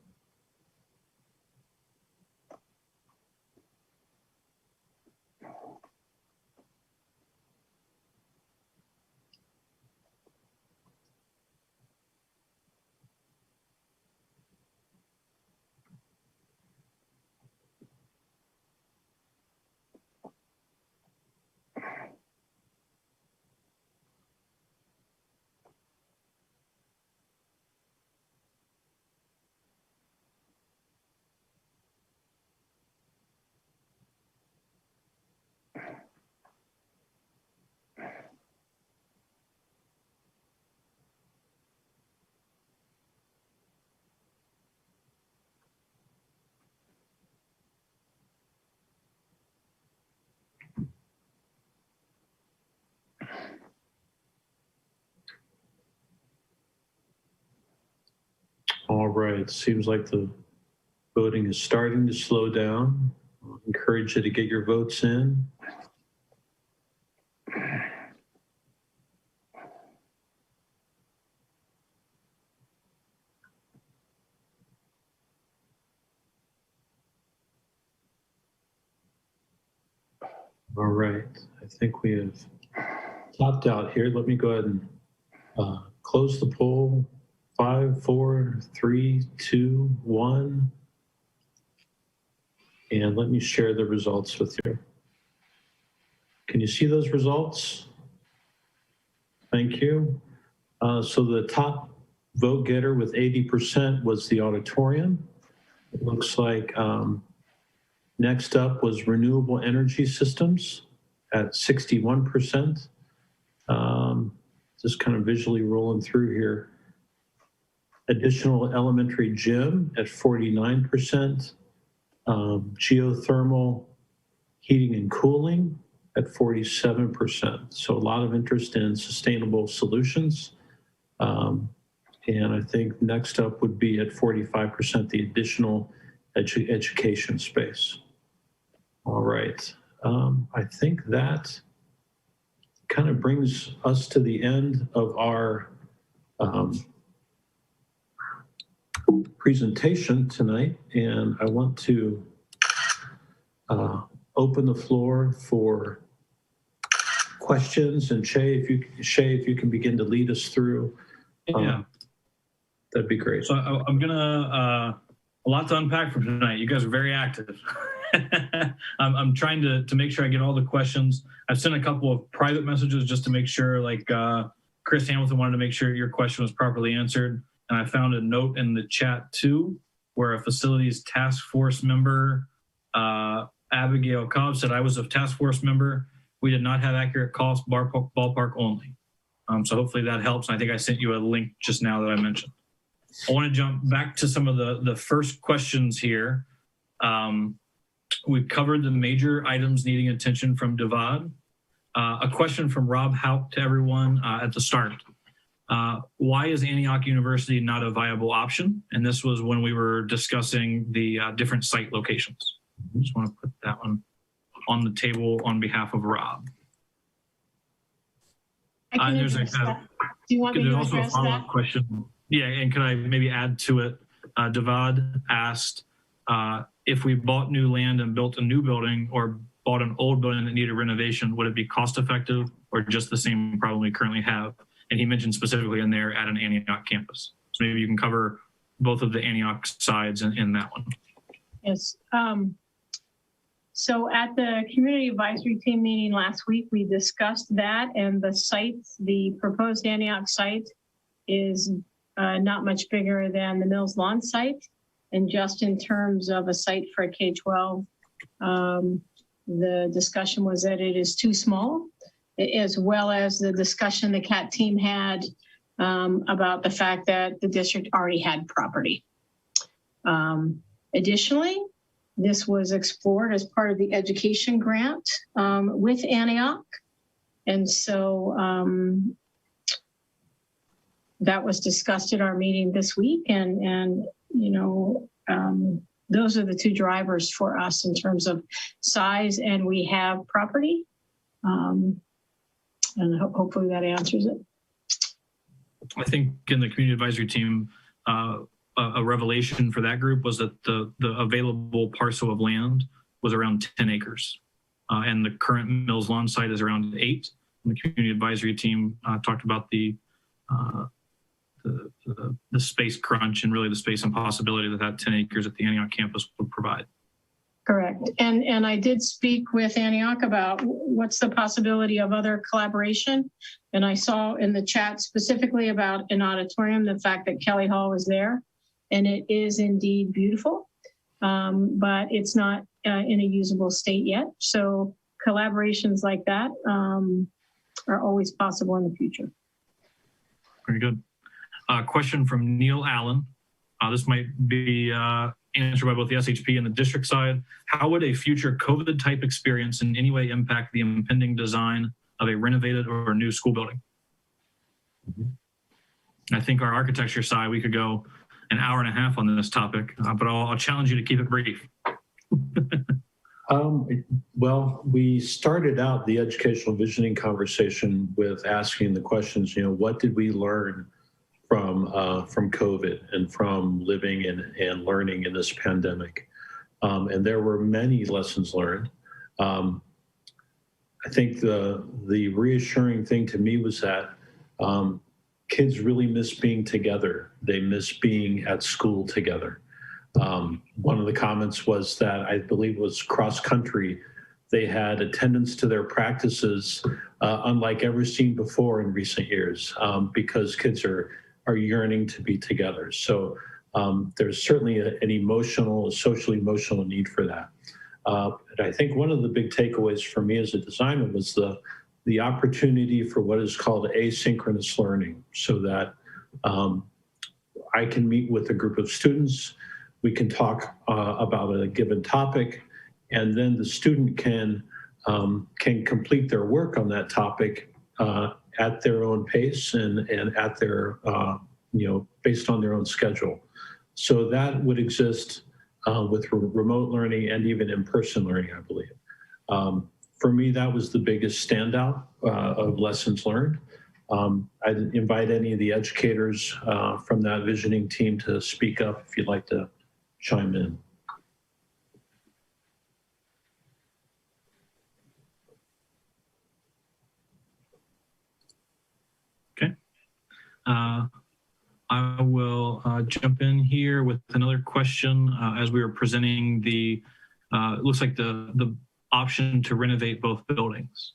All right, seems like the voting is starting to slow down. I'll encourage you to get your votes in. All right, I think we have topped out here. Let me go ahead and close the poll. 5, 4, 3, 2, 1. And let me share the results with you. Can you see those results? Thank you. So the top vote getter with 80% was the auditorium. It looks like next up was renewable energy systems at 61%. Just kind of visually rolling through here. Additional elementary gym at 49%, geothermal heating and cooling at 47%. So a lot of interest in sustainable solutions. And I think next up would be at 45%, the additional education space. All right, I think that kind of brings us to the end of our presentation tonight, and I want to open the floor for questions. And Shay, if you can begin to lead us through, yeah, that'd be great. So I'm gonna a lot to unpack from tonight. You guys are very active. I'm trying to make sure I get all the questions. I've sent a couple of private messages just to make sure, like Chris Hamilton wanted to make sure your question was properly answered. And I found a note in the chat too. where a facilities task force member, Abigail Cobb, said, I was a task force member. We did not have accurate cost, ballpark only. So hopefully that helps. I think I sent you a link just now that I mentioned. I want to jump back to some of the first questions here. We've covered the major items needing attention from Divad. A question from Rob Haupt to everyone at the start. Why is Antioch University not a viable option? And this was when we were discussing the different site locations. Just want to put that one on the table on behalf of Rob. I can address that. Do you want me to There's also a address follow-up that? question. Yeah, and could I maybe add to it? Divad asked if we bought new land and built a new building or bought an old building that needed renovation, would it be cost effective or just the same problem we currently have? And he mentioned specifically in there at an Antioch campus. So maybe you can cover both of the Antioch sides in that one. Yes. So at the community advisory team meeting last week, we discussed that, and the site, the proposed Antioch site is not much bigger than the Mills Lawn site. And just in terms of a site for a K-12, the discussion was that it is too small, as well as the discussion the CAT team had about the fact that the district already had property. Additionally, this was explored as part of the education grant with Antioch. And so that was discussed at our meeting this week. And you know, those are the two drivers for us in terms of size, and we have property. And hopefully that answers it. I think in the community advisory team, a revelation for that group was that the available parcel of land was around 10 acres. And the current Mills Lawn site is around 8. And the community advisory team talked about the space crunch and really the space impossibility that 10 acres at the Antioch campus would provide. Correct. And I did speak with Antioch about what's the possibility of other collaboration. And I saw in the chat specifically about an auditorium, the fact that Kelly Hall was there. And it is indeed beautiful, but it's not in a usable state yet. So collaborations like that are always possible in the future. Very good. Question from Neil Allen. This might be answered by both the SHP and the district side. How would a future COVID type experience in any way impact the impending design of a renovated or new school building? I think our architecture side, we could go an hour and a half on this topic, but I'll challenge you to keep it brief. Well, we started out the educational visioning conversation with asking the questions, you know, what did we learn from COVID and from living and learning in this pandemic? And there were many lessons learned. I think the reassuring thing to me was that kids really miss being together. They miss being at school together. One of the comments was that, I believe it was cross country, they had attendance to their practices unlike ever seen before in recent years, because kids are yearning to be together. So there's certainly a social emotional need for that. And I think one of the big takeaways for me as a designer was the opportunity for what is called asynchronous learning, so that I can meet with a group of students, we can talk about a given topic, and then the student can complete their work on that topic at their own pace and at their, based on their own schedule. So that would exist with remote learning and even in-person learning, I believe. For me, that was the biggest standout of lessons learned. I'd invite any of the educators from that visioning team to speak up if you'd like to chime in. Okay. I will jump in here with another question as we were presenting the, it looks like the option to renovate both buildings.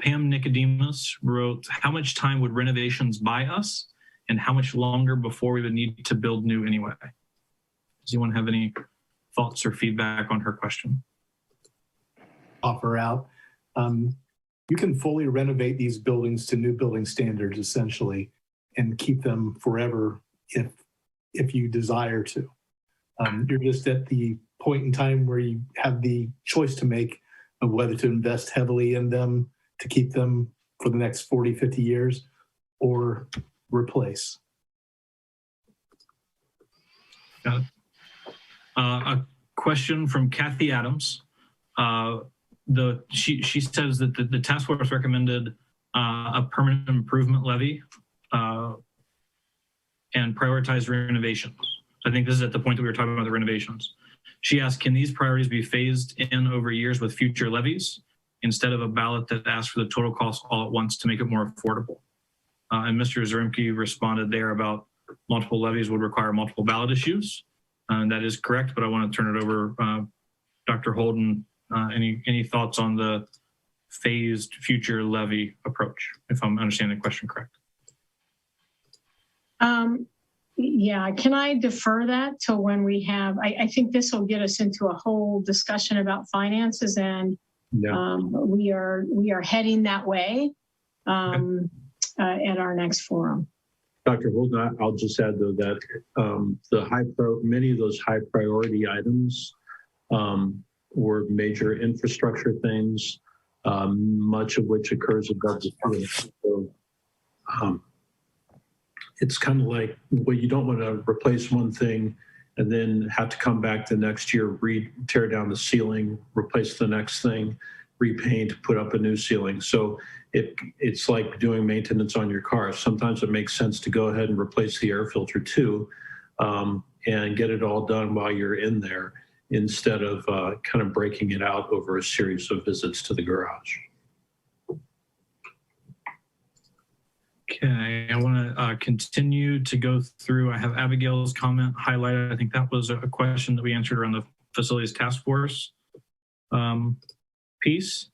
Pam Nicodemus wrote, how much time would renovations buy us and how much longer before we would need to build new anyway? Does anyone have any thoughts or feedback on her question? Offer out. You can fully renovate these buildings to new building standards essentially and keep them forever if you desire to. You're just at the point in time where you have the choice to make of whether to invest heavily in them to keep them for the next 40, 50 years or replace. Got it. A question from Kathy Adams. She says that the task force recommended a permanent improvement levy and prioritized renovations. So I think this is at the point that we were talking about the renovations. She asked, can these priorities be phased in over years with future levies instead of a ballot that asks for the total cost all at once to make it more affordable? And Mr. Zaremki responded there about multiple levies would require multiple ballot issues. And that is correct, but I want to turn it over, Dr. Holden, any thoughts on the phased future levy approach, if I'm understanding the question correct? Yeah, can I defer that till when we have, I think this will get us into a whole discussion about finances, and we are heading that way at our next forum. Dr. Holden, I'll just add though that many of those high priority items were major infrastructure things, much of which occurs above the field. So it's kind of like, well, you don't want to replace one thing and then have to come back the next year, tear down the ceiling, replace the next thing, repaint, put up a new ceiling. So it's like doing maintenance on your car. Sometimes it makes sense to go ahead and replace the air filter too, and get it all done while you're in there instead of kind of breaking it out over a series of visits to the garage. Okay, I want to continue to go through. I have Abigail's comment highlighted. I think that was a question that we answered around the facilities task force piece.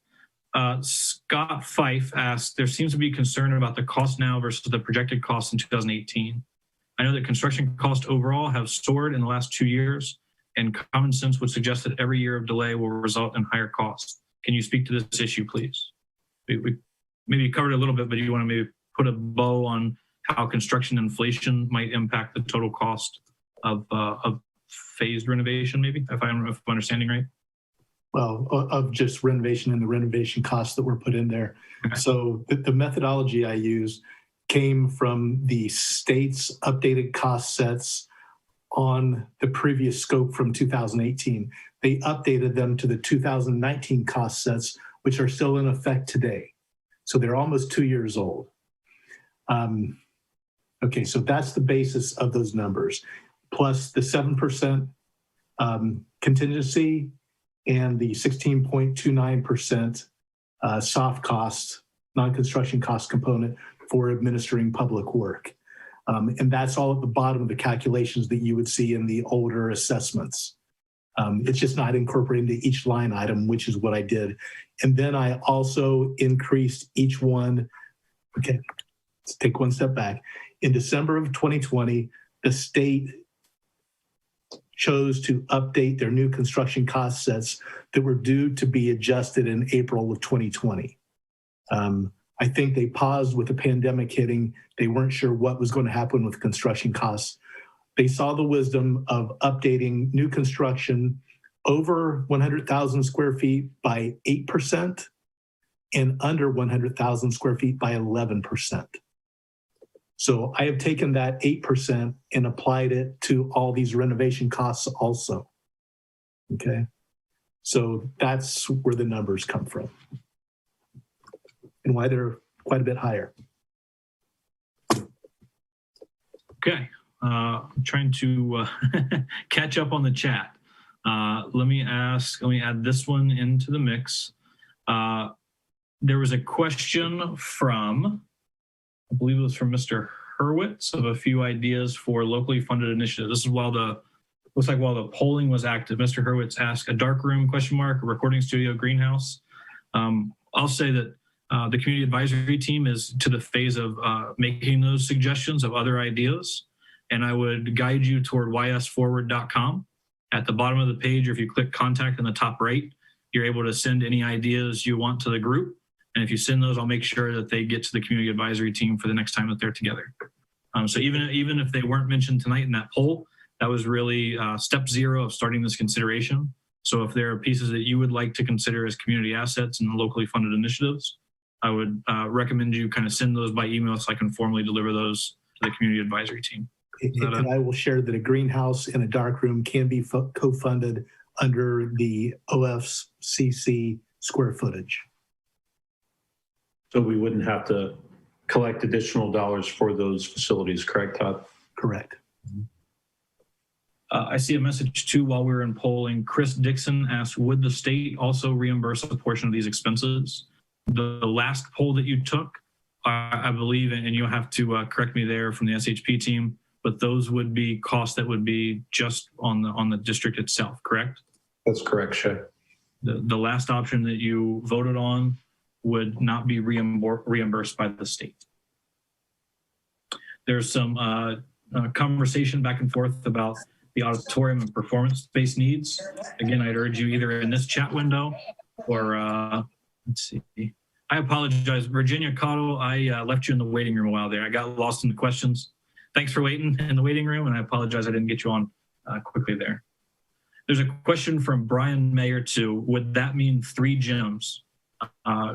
Scott Fife asked, there seems to be concern about the cost now versus the projected cost in 2018. I know that construction costs overall have soared in the last 2 years, and common sense would suggest that every year of delay will result in higher costs. Can you speak to this issue, please? We maybe covered it a little bit, but you want to maybe put a bow on how construction inflation might impact the total cost of phased renovation, maybe, if I'm understanding right? Well, of just renovation and the renovation costs that were put in there. Okay. So the methodology I used came from the state's updated cost sets on the previous scope from 2018. They updated them to the 2019 cost sets, which are still in effect today. So they're almost 2 years old. Okay, so that's the basis of those numbers, plus the 7% contingency and the 16.29% soft cost, non-construction cost component for administering public work. And that's all at the bottom of the calculations that you would see in the older assessments. It's just not incorporated into each line item, which is what I did. And then I also increased each one. Okay, let's take one step back. In December of 2020, the state chose to update their new construction cost sets that were due to be adjusted in April of 2020. I think they paused with the pandemic hitting. They weren't sure what was going to happen with construction costs. They saw the wisdom of updating new construction over 100,000 square feet by 8% and under 100,000 square feet by 11%. So I have taken that 8% and applied it to all these renovation costs also. Okay. So that's where the numbers come from and why they're quite a bit higher. Okay. I'm trying to catch up on the chat. Let me add this one into the mix. There was a question from, I believe it was from Mr. Hurwitz, of a few ideas for locally funded initiatives. This is looks like while the polling was active, Mr. Hurwitz asked a dark room, a recording studio, greenhouse. I'll say that the community advisory team is to the phase of making those suggestions of other ideas. and I would guide you toward ysforward.com. At the bottom of the page, or if you click contact in the top right, you're able to send any ideas you want to the group. And if you send those, I'll make sure that they get to the community advisory team for the next time that they're together. So even if they weren't mentioned tonight in that poll, that was really step 0 of starting this consideration. So if there are pieces that you would like to consider as community assets and locally funded initiatives, I would recommend you kind of send those by email so I can formally deliver those to the community advisory team. And I will share that a greenhouse and a dark room can be co-funded under the OFCC square footage. So we wouldn't have to collect additional dollars for those facilities, correct, Todd? Correct. I see a message too while we were in polling. Chris Dixon asked, would the state also reimburse a portion of these expenses? The last poll that you took, I believe, and you'll have to correct me there from the SHP team, but those would be costs that would be just on the district itself, correct? That's correct, Shay. The last option that you voted on would not be reimbursed by the state. There's some conversation back and forth about the auditorium and performance-based needs. Again, I'd urge you either in this chat window or let's see. I apologize, Virginia Cotto, I left you in the waiting room a while there. I got lost in the questions. Thanks for waiting in the waiting room, and I apologize I didn't get you on quickly there. There's a question from Brian Mayer too. Would that mean 3 gyms?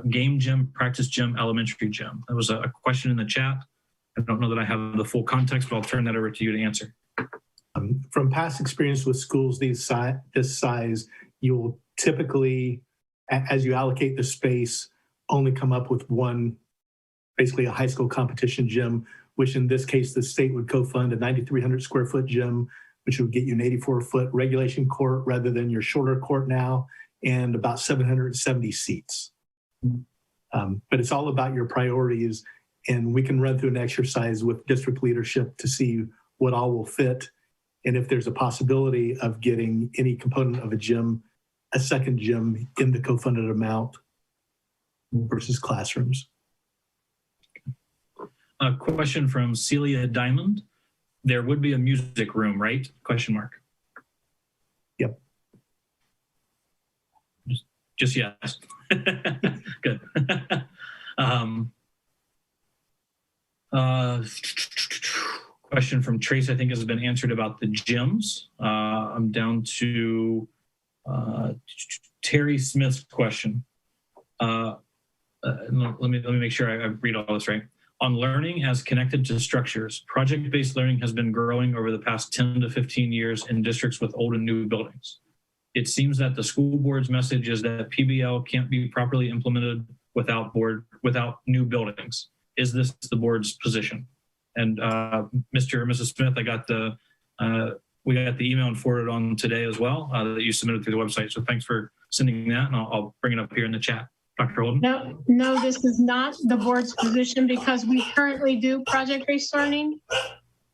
Game gym, practice gym, elementary gym? That was a question in the chat. I don't know that I have the full context, but I'll turn that over to you to answer. From past experience with schools this size, you'll typically, as you allocate the space, only come up with one, basically a high school competition gym, which in this case, the state would co-fund a 9,300 square foot gym, which would get you an 84-foot regulation court rather than your shorter court now, and about 770 seats. But it's all about your priorities, and we can run through an exercise with district leadership to see what all will fit, and if there's a possibility of getting any component of a gym, a second gym in the co-funded amount versus classrooms. A question from Celia Diamond. There would be a music room, right? Question mark. Yep. Just yes. Good. Question from Trace, I think, has been answered about the gyms. I'm down to Terry Smith's question. Let me make sure I read all this right. On learning as connected to structures, project-based learning has been growing over the past 10 to 15 years in districts with old and new buildings. It seems that the school board's message is that PBL can't be properly implemented without new buildings. Is this the board's position? And Mr. and Mrs. Smith, we got the email and forwarded on today as well that you submitted through the website. So thanks for sending that, and I'll bring it up here in the chat. Dr. Holden? No, this is not the board's position because we currently do project-based learning.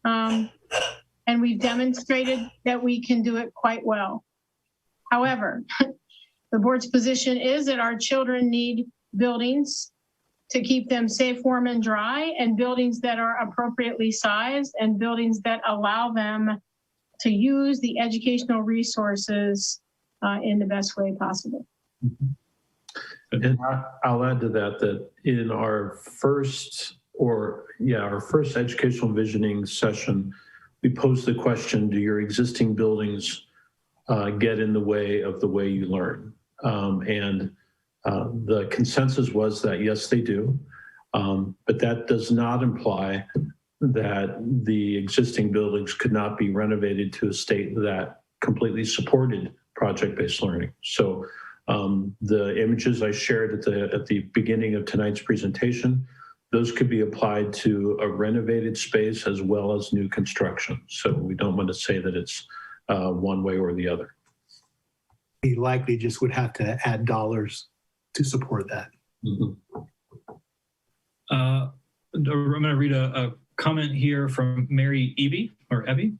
And we've demonstrated that we can do it quite well. However, the board's position is that our children need buildings to keep them safe, warm, and dry, and buildings that are appropriately sized, and buildings that allow them to use the educational resources in the best way possible. Mm-hmm. And I'll add to that in our first educational visioning session, we posed the question, do your existing buildings get in the way of the way you learn? The consensus was that yes, they do. But that does not imply that the existing buildings could not be renovated to a state that completely supported project-based learning. So the images I shared at the beginning of tonight's presentation, those could be applied to a renovated space as well as new construction. So we don't want to say that it's one way or the other. We likely just would have to add dollars to support that. Mm-hmm. I'm going to read a comment here from Mary Evie.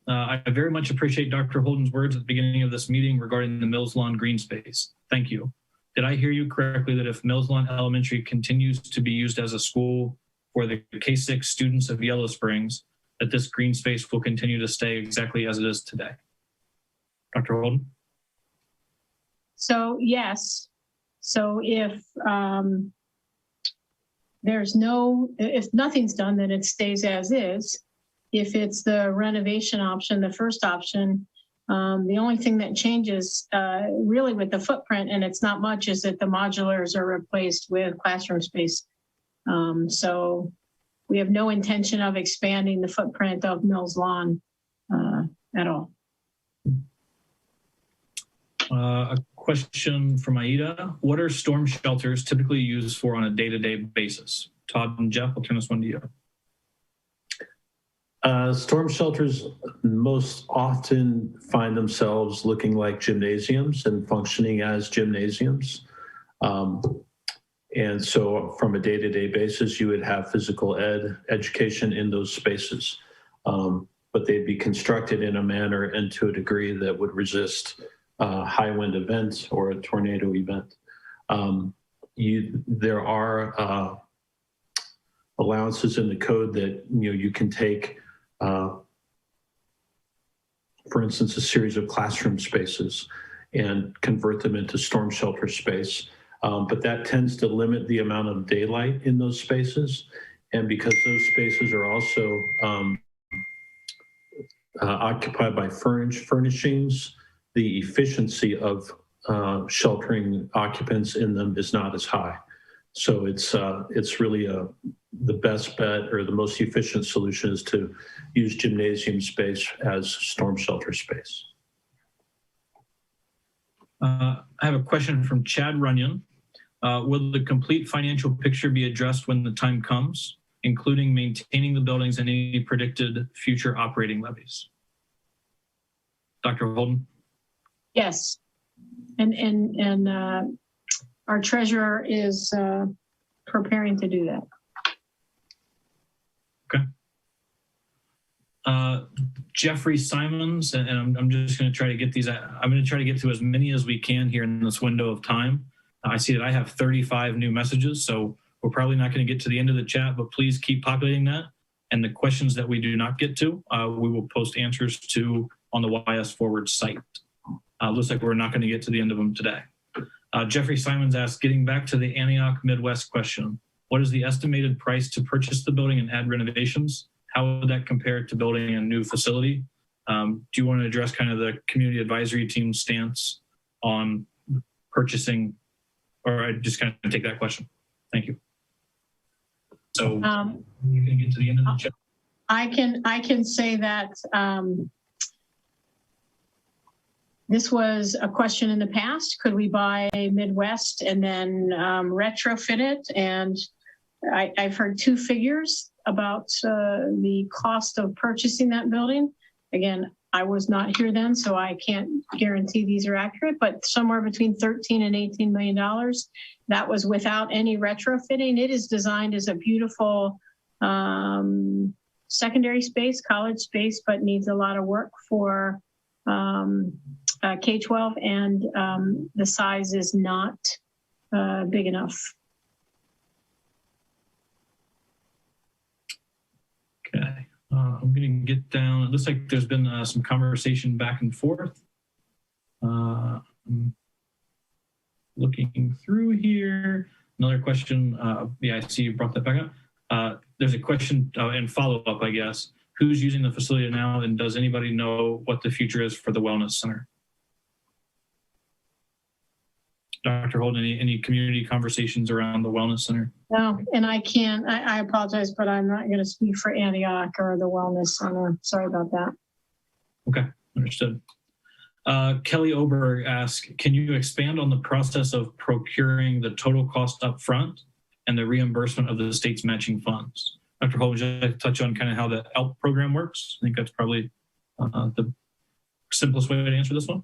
I very much appreciate Dr. Holden's words at the beginning of this meeting regarding the Mills Lawn green space. Thank you. Did I hear you correctly that if Mills Lawn Elementary continues to be used as a school for the K-6 students of Yellow Springs, that this green space will continue to stay exactly as it is today? Dr. Holden? So yes. So if if nothing's done, then it stays as is. If it's the renovation option, the first option, the only thing that changes really with the footprint, and it's not much, is that the modulars are replaced with classroom space. So we have no intention of expanding the footprint of Mills Lawn at all. A question from Aida. What are storm shelters typically used for on a day-to-day basis? Todd and Jeff, I'll turn this one to you. Storm shelters most often find themselves looking like gymnasiums and functioning as gymnasiums. And so from a day-to-day basis, you would have physical education in those spaces, but they'd be constructed in a manner and to a degree that would resist high wind events or a tornado event. There are allowances in the code that you can take, for instance, a series of classroom spaces and convert them into storm shelter space. But that tends to limit the amount of daylight in those spaces. And because those spaces are also occupied by furnishings, the efficiency of sheltering occupants in them is not as high. So it's really the best bet, or the most efficient solution, is to use gymnasium space as storm shelter space. I have a question from Chad Runyon. Will the complete financial picture be addressed when the time comes, including maintaining the buildings and any predicted future operating levies? Dr. Holden? Yes, and our treasurer is preparing to do that. Okay. Jeffrey Simons, and I'm just going to try to get these. I'm going to try to get to as many as we can here in this window of time. I see that I have 35 new messages, so we're probably not going to get to the end of the chat, but please keep populating that. And the questions that we do not get to, we will post answers to on the YS Forward site. Looks like we're not going to get to the end of them today. Jeffrey Simons asked, getting back to the Antioch Midwest question, what is the estimated price to purchase the building and add renovations? How would that compare to building a new facility? Do you want to address kind of the community advisory team's stance on purchasing, or I just kind of take that question? Thank you. So you can get to the end of the chat. I can say that this was a question in the past. Could we buy Midwest and then retrofit it? And I've heard two figures about the cost of purchasing that building. Again, I was not here then, so I can't guarantee these are accurate, but somewhere between $13 and $18 million. That was without any retrofitting. It is designed as a beautiful secondary space, college space, but needs a lot of work for K-12, and the size is not big enough. Okay, I'm going to get down. It looks like there's been some conversation back and forth. I'm looking through here. Another question. Yeah, I see you brought that back up. There's a question and follow-up, I guess. Who's using the facility now, and does anybody know what the future is for the Wellness Center? Dr. Holden, any community conversations around the Wellness Center? No, and I can't, I apologize, but I'm not going to speak for Antioch or the Wellness Center. Sorry about that. Okay, understood. Kelly Oberg asked, can you expand on the process of procuring the total cost up front and the reimbursement of the state's matching funds? Dr. Holden, would you like to touch on kind of how the ELP program works? I think that's probably the simplest way to answer this one.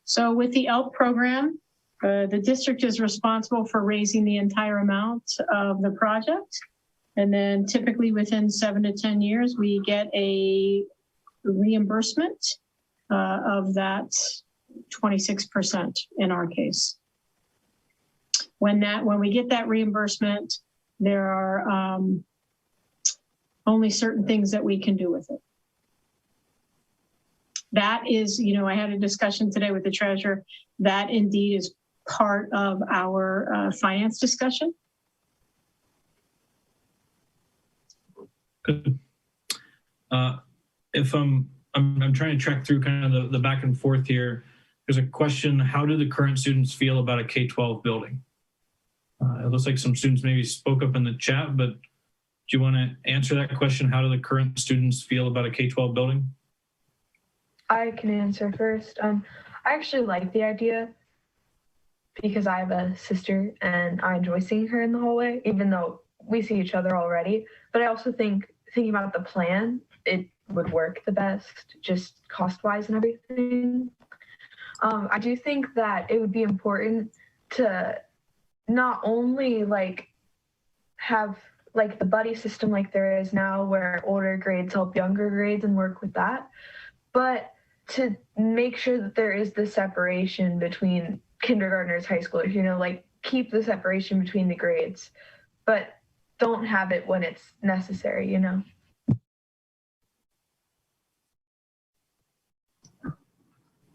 So with the ELP program, the district is responsible for raising the entire amount of the project. And then typically within 7 to 10 years, we get a reimbursement of that 26% in our case. When we get that reimbursement, there are only certain things that we can do with it. That is, I had a discussion today with the treasurer. That indeed is part of our finance discussion. Good. If I'm trying to track through kind of the back and forth here. There's a question: how do the current students feel about a K-12 building? It looks like some students maybe spoke up in the chat, but do you want to answer that question? How do the current students feel about a K-12 building? I can answer first. I actually like the idea because I have a sister and I enjoy seeing her in the hallway, even though we see each other already. But I also think, thinking about the plan, it would work the best, just cost-wise and everything. I do think that it would be important to not only have the buddy system like there is now, where older grades help younger grades and work with that, but to make sure that there is the separation between kindergartners, high schoolers, keep the separation between the grades, but don't have it when it's necessary,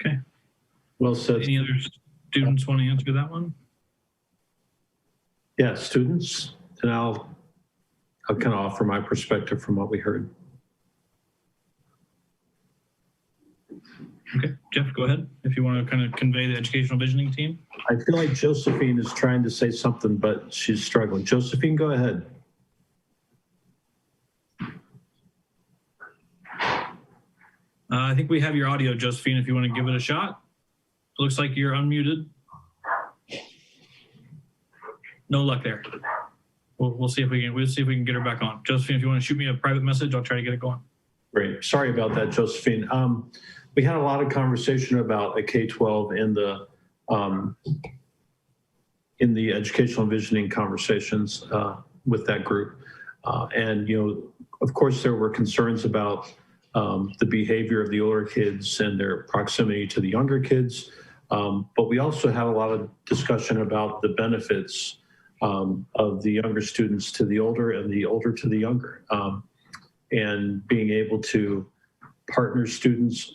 Okay. Well said. Any other students want to answer that one? Yeah, students, and I'll kind of offer my perspective from what we heard. Okay, Jeff, go ahead. If you want to kind of convey the educational visioning team. I feel like Josephine is trying to say something, but she's struggling. Josephine, go ahead. I think we have your audio, Josephine, if you want to give it a shot. It looks like you're unmuted. No luck there. We'll see if we can get her back on. Josephine, if you want to shoot me a private message, I'll try to get it going. Great. Sorry about that, Josephine. We had a lot of conversation about a K-12 in the educational visioning conversations with that group. And, of course, there were concerns about the behavior of the older kids and their proximity to the younger kids. But we also had a lot of discussion about the benefits of the younger students to the older and the older to the younger, and being able to partner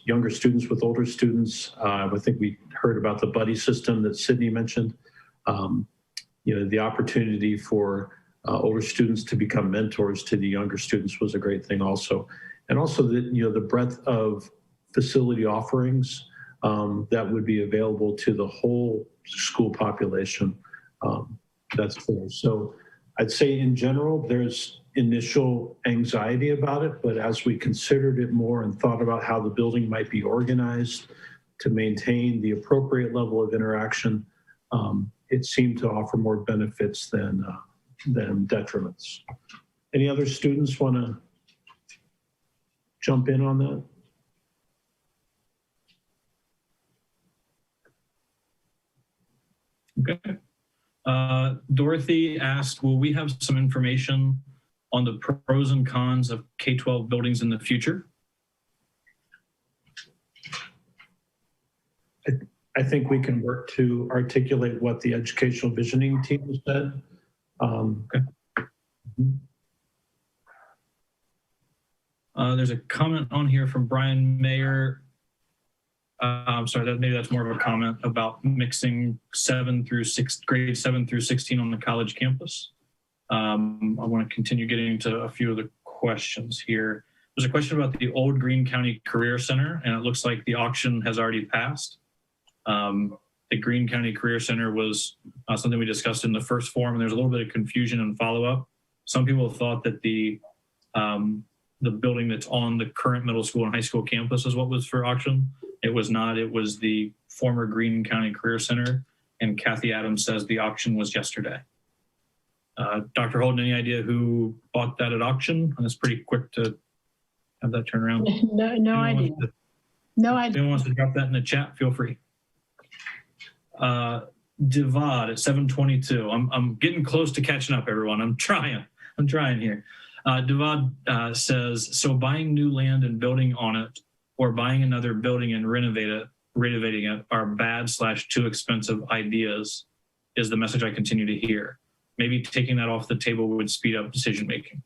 younger students with older students. I think we heard about the buddy system that Sydney mentioned. The opportunity for older students to become mentors to the younger students was a great thing also. And also the breadth of facility offerings that would be available to the whole school population. That's there. So I'd say in general, there's initial anxiety about it, but as we considered it more and thought about how the building might be organized to maintain the appropriate level of interaction, it seemed to offer more benefits than detriments. Any other students want to jump in on that? Okay. Dorothy asked, will we have some information on the pros and cons of K-12 buildings in the future? I think we can work to articulate what the educational visioning team said. Okay. There's a comment on here from Brian Mayer. I'm sorry, maybe that's more of a comment about mixing grades 7 through 16 on the college campus. I want to continue getting to a few of the questions here. There's a question about the old Greene County Career Center, and it looks like the auction has already passed. The Greene County Career Center was something we discussed in the first forum, and there's a little bit of confusion and follow-up. Some people thought that the building that's on the current middle school and high school campus is what was for auction. It was not. It was the former Greene County Career Center, and Kathy Adams says the auction was yesterday. Dr. Holden, any idea who bought that at auction? And it's pretty quick to have that turn around. No idea. No idea. If anyone wants to drop that in the chat, feel free. Divad at 7:22. I'm getting close to catching up, everyone. I'm trying here. Divad says, so buying new land and building on it, or buying another building and renovating it are bad/too expensive ideas, is the message I continue to hear. Maybe taking that off the table would speed up decision making.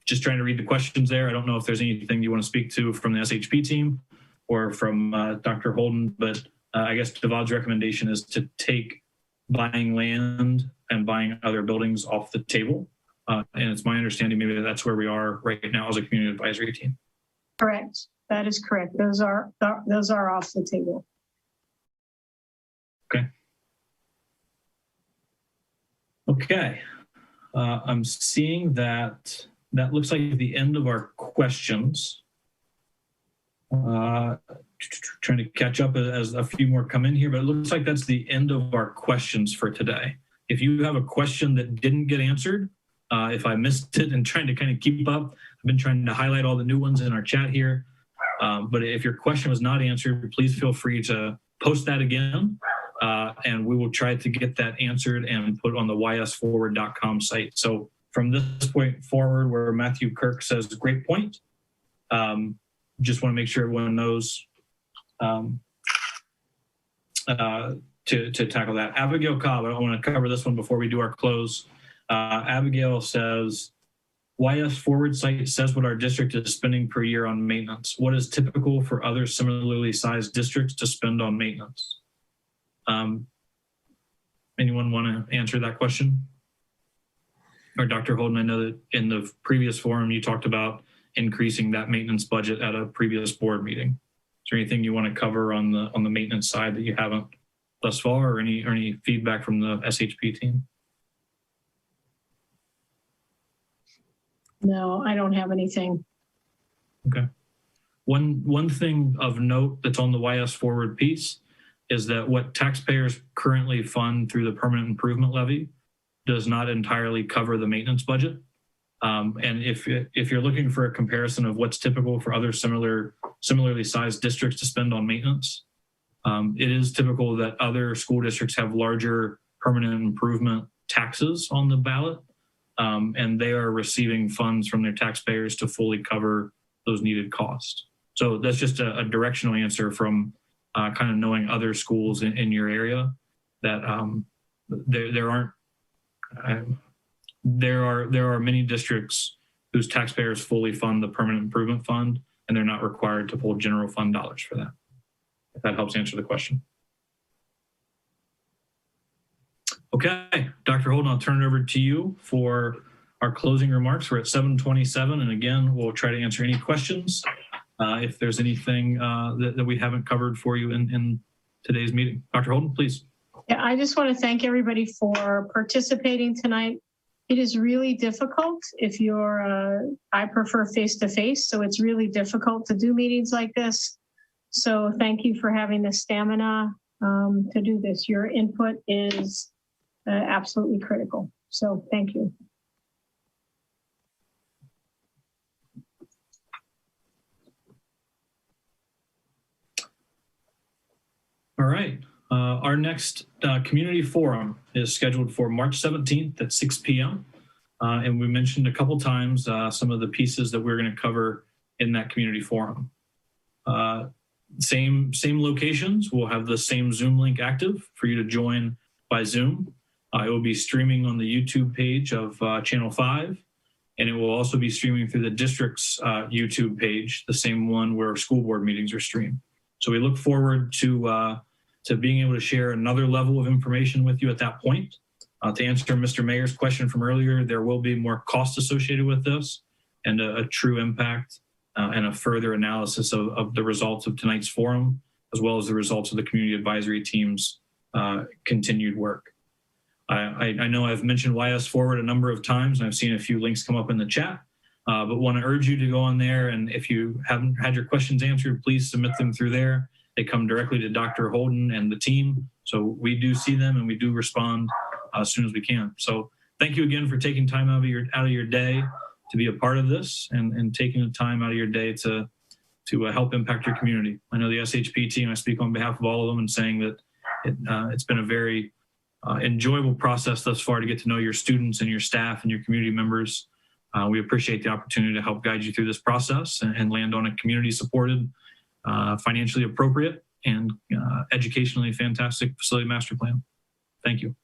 just trying to read the questions there. I don't know if there's anything you want to speak to from the SHP team or from Dr. Holden, but I guess Devon's recommendation is to take buying land and buying other buildings off the table. And it's my understanding maybe that's where we are right now as a community advisory team. Correct. That is correct. Those are off the table. Okay. Okay. I'm seeing that looks like the end of our questions. Trying to catch up as a few more come in here, but it looks like that's the end of our questions for today. If you have a question that didn't get answered, if I missed it and trying to kind of keep up, I've been trying to highlight all the new ones in our chat here. But if your question was not answered, please feel free to post that again. And we will try to get that answered and put on the ysforward.com site. So from this point forward, where Matthew Kirk says, great point, just want to make sure everyone knows to tackle that. Abigail Cobb, I want to cover this one before we do our close. Abigail says, YS Forward site says what our district is spending per year on maintenance. What is typical for other similarly sized districts to spend on maintenance? Anyone want to answer that question? Or Dr. Holden, I know that in the previous forum, you talked about increasing that maintenance budget at a previous board meeting. Is there anything you want to cover on the maintenance side that you haven't thus far, or any feedback from the SHP team? No, I don't have anything. Okay. One thing of note that's on the YS Forward piece is that what taxpayers currently fund through the permanent improvement levy does not entirely cover the maintenance budget. And if you're looking for a comparison of what's typical for other similarly sized districts to spend on maintenance, it is typical that other school districts have larger permanent improvement taxes on the ballot, and they are receiving funds from their taxpayers to fully cover those needed costs. So that's just a directional answer from kind of knowing other schools in your area that there are many districts whose taxpayers fully fund the permanent improvement fund, and they're not required to pull general fund dollars for that. If that helps answer the question. Okay, Dr. Holden, I'll turn it over to you for our closing remarks. We're at 7:27, and again, we'll try to answer any questions if there's anything that we haven't covered for you in today's meeting. Dr. Holden, please. Yeah, I just want to thank everybody for participating tonight. It is really difficult if you're, I prefer face-to-face, so it's really difficult to do meetings like this. So thank you for having the stamina to do this. Your input is absolutely critical. So thank you. All right. Our next community forum is scheduled for March 17th at 6 p.m. And we mentioned a couple times some of the pieces that we're going to cover in that community forum. Same locations. We'll have the same Zoom link active for you to join by Zoom. It will be streaming on the YouTube page of Channel 5, and it will also be streaming through the district's YouTube page, the same one where school board meetings are streamed. So we look forward to being able to share another level of information with you at that point. To answer Mr. Mayor's question from earlier, there will be more cost associated with this and a true impact and a further analysis of the results of tonight's forum, as well as the results of the community advisory team's continued work. I know I've mentioned YS Forward a number of times, and I've seen a few links come up in the chat, but want to urge you to go on there. And if you haven't had your questions answered, please submit them through there. They come directly to Dr. Holden and the team. So we do see them and we do respond as soon as we can. So thank you again for taking time out of your day to be a part of this and taking the time out of your day to help impact your community. I know the SHP team, I speak on behalf of all of them and saying that it's been a very enjoyable process thus far to get to know your students and your staff and your community members. We appreciate the opportunity to help guide you through this process and land on a community supported, financially appropriate, and educationally fantastic facility master plan. Thank you.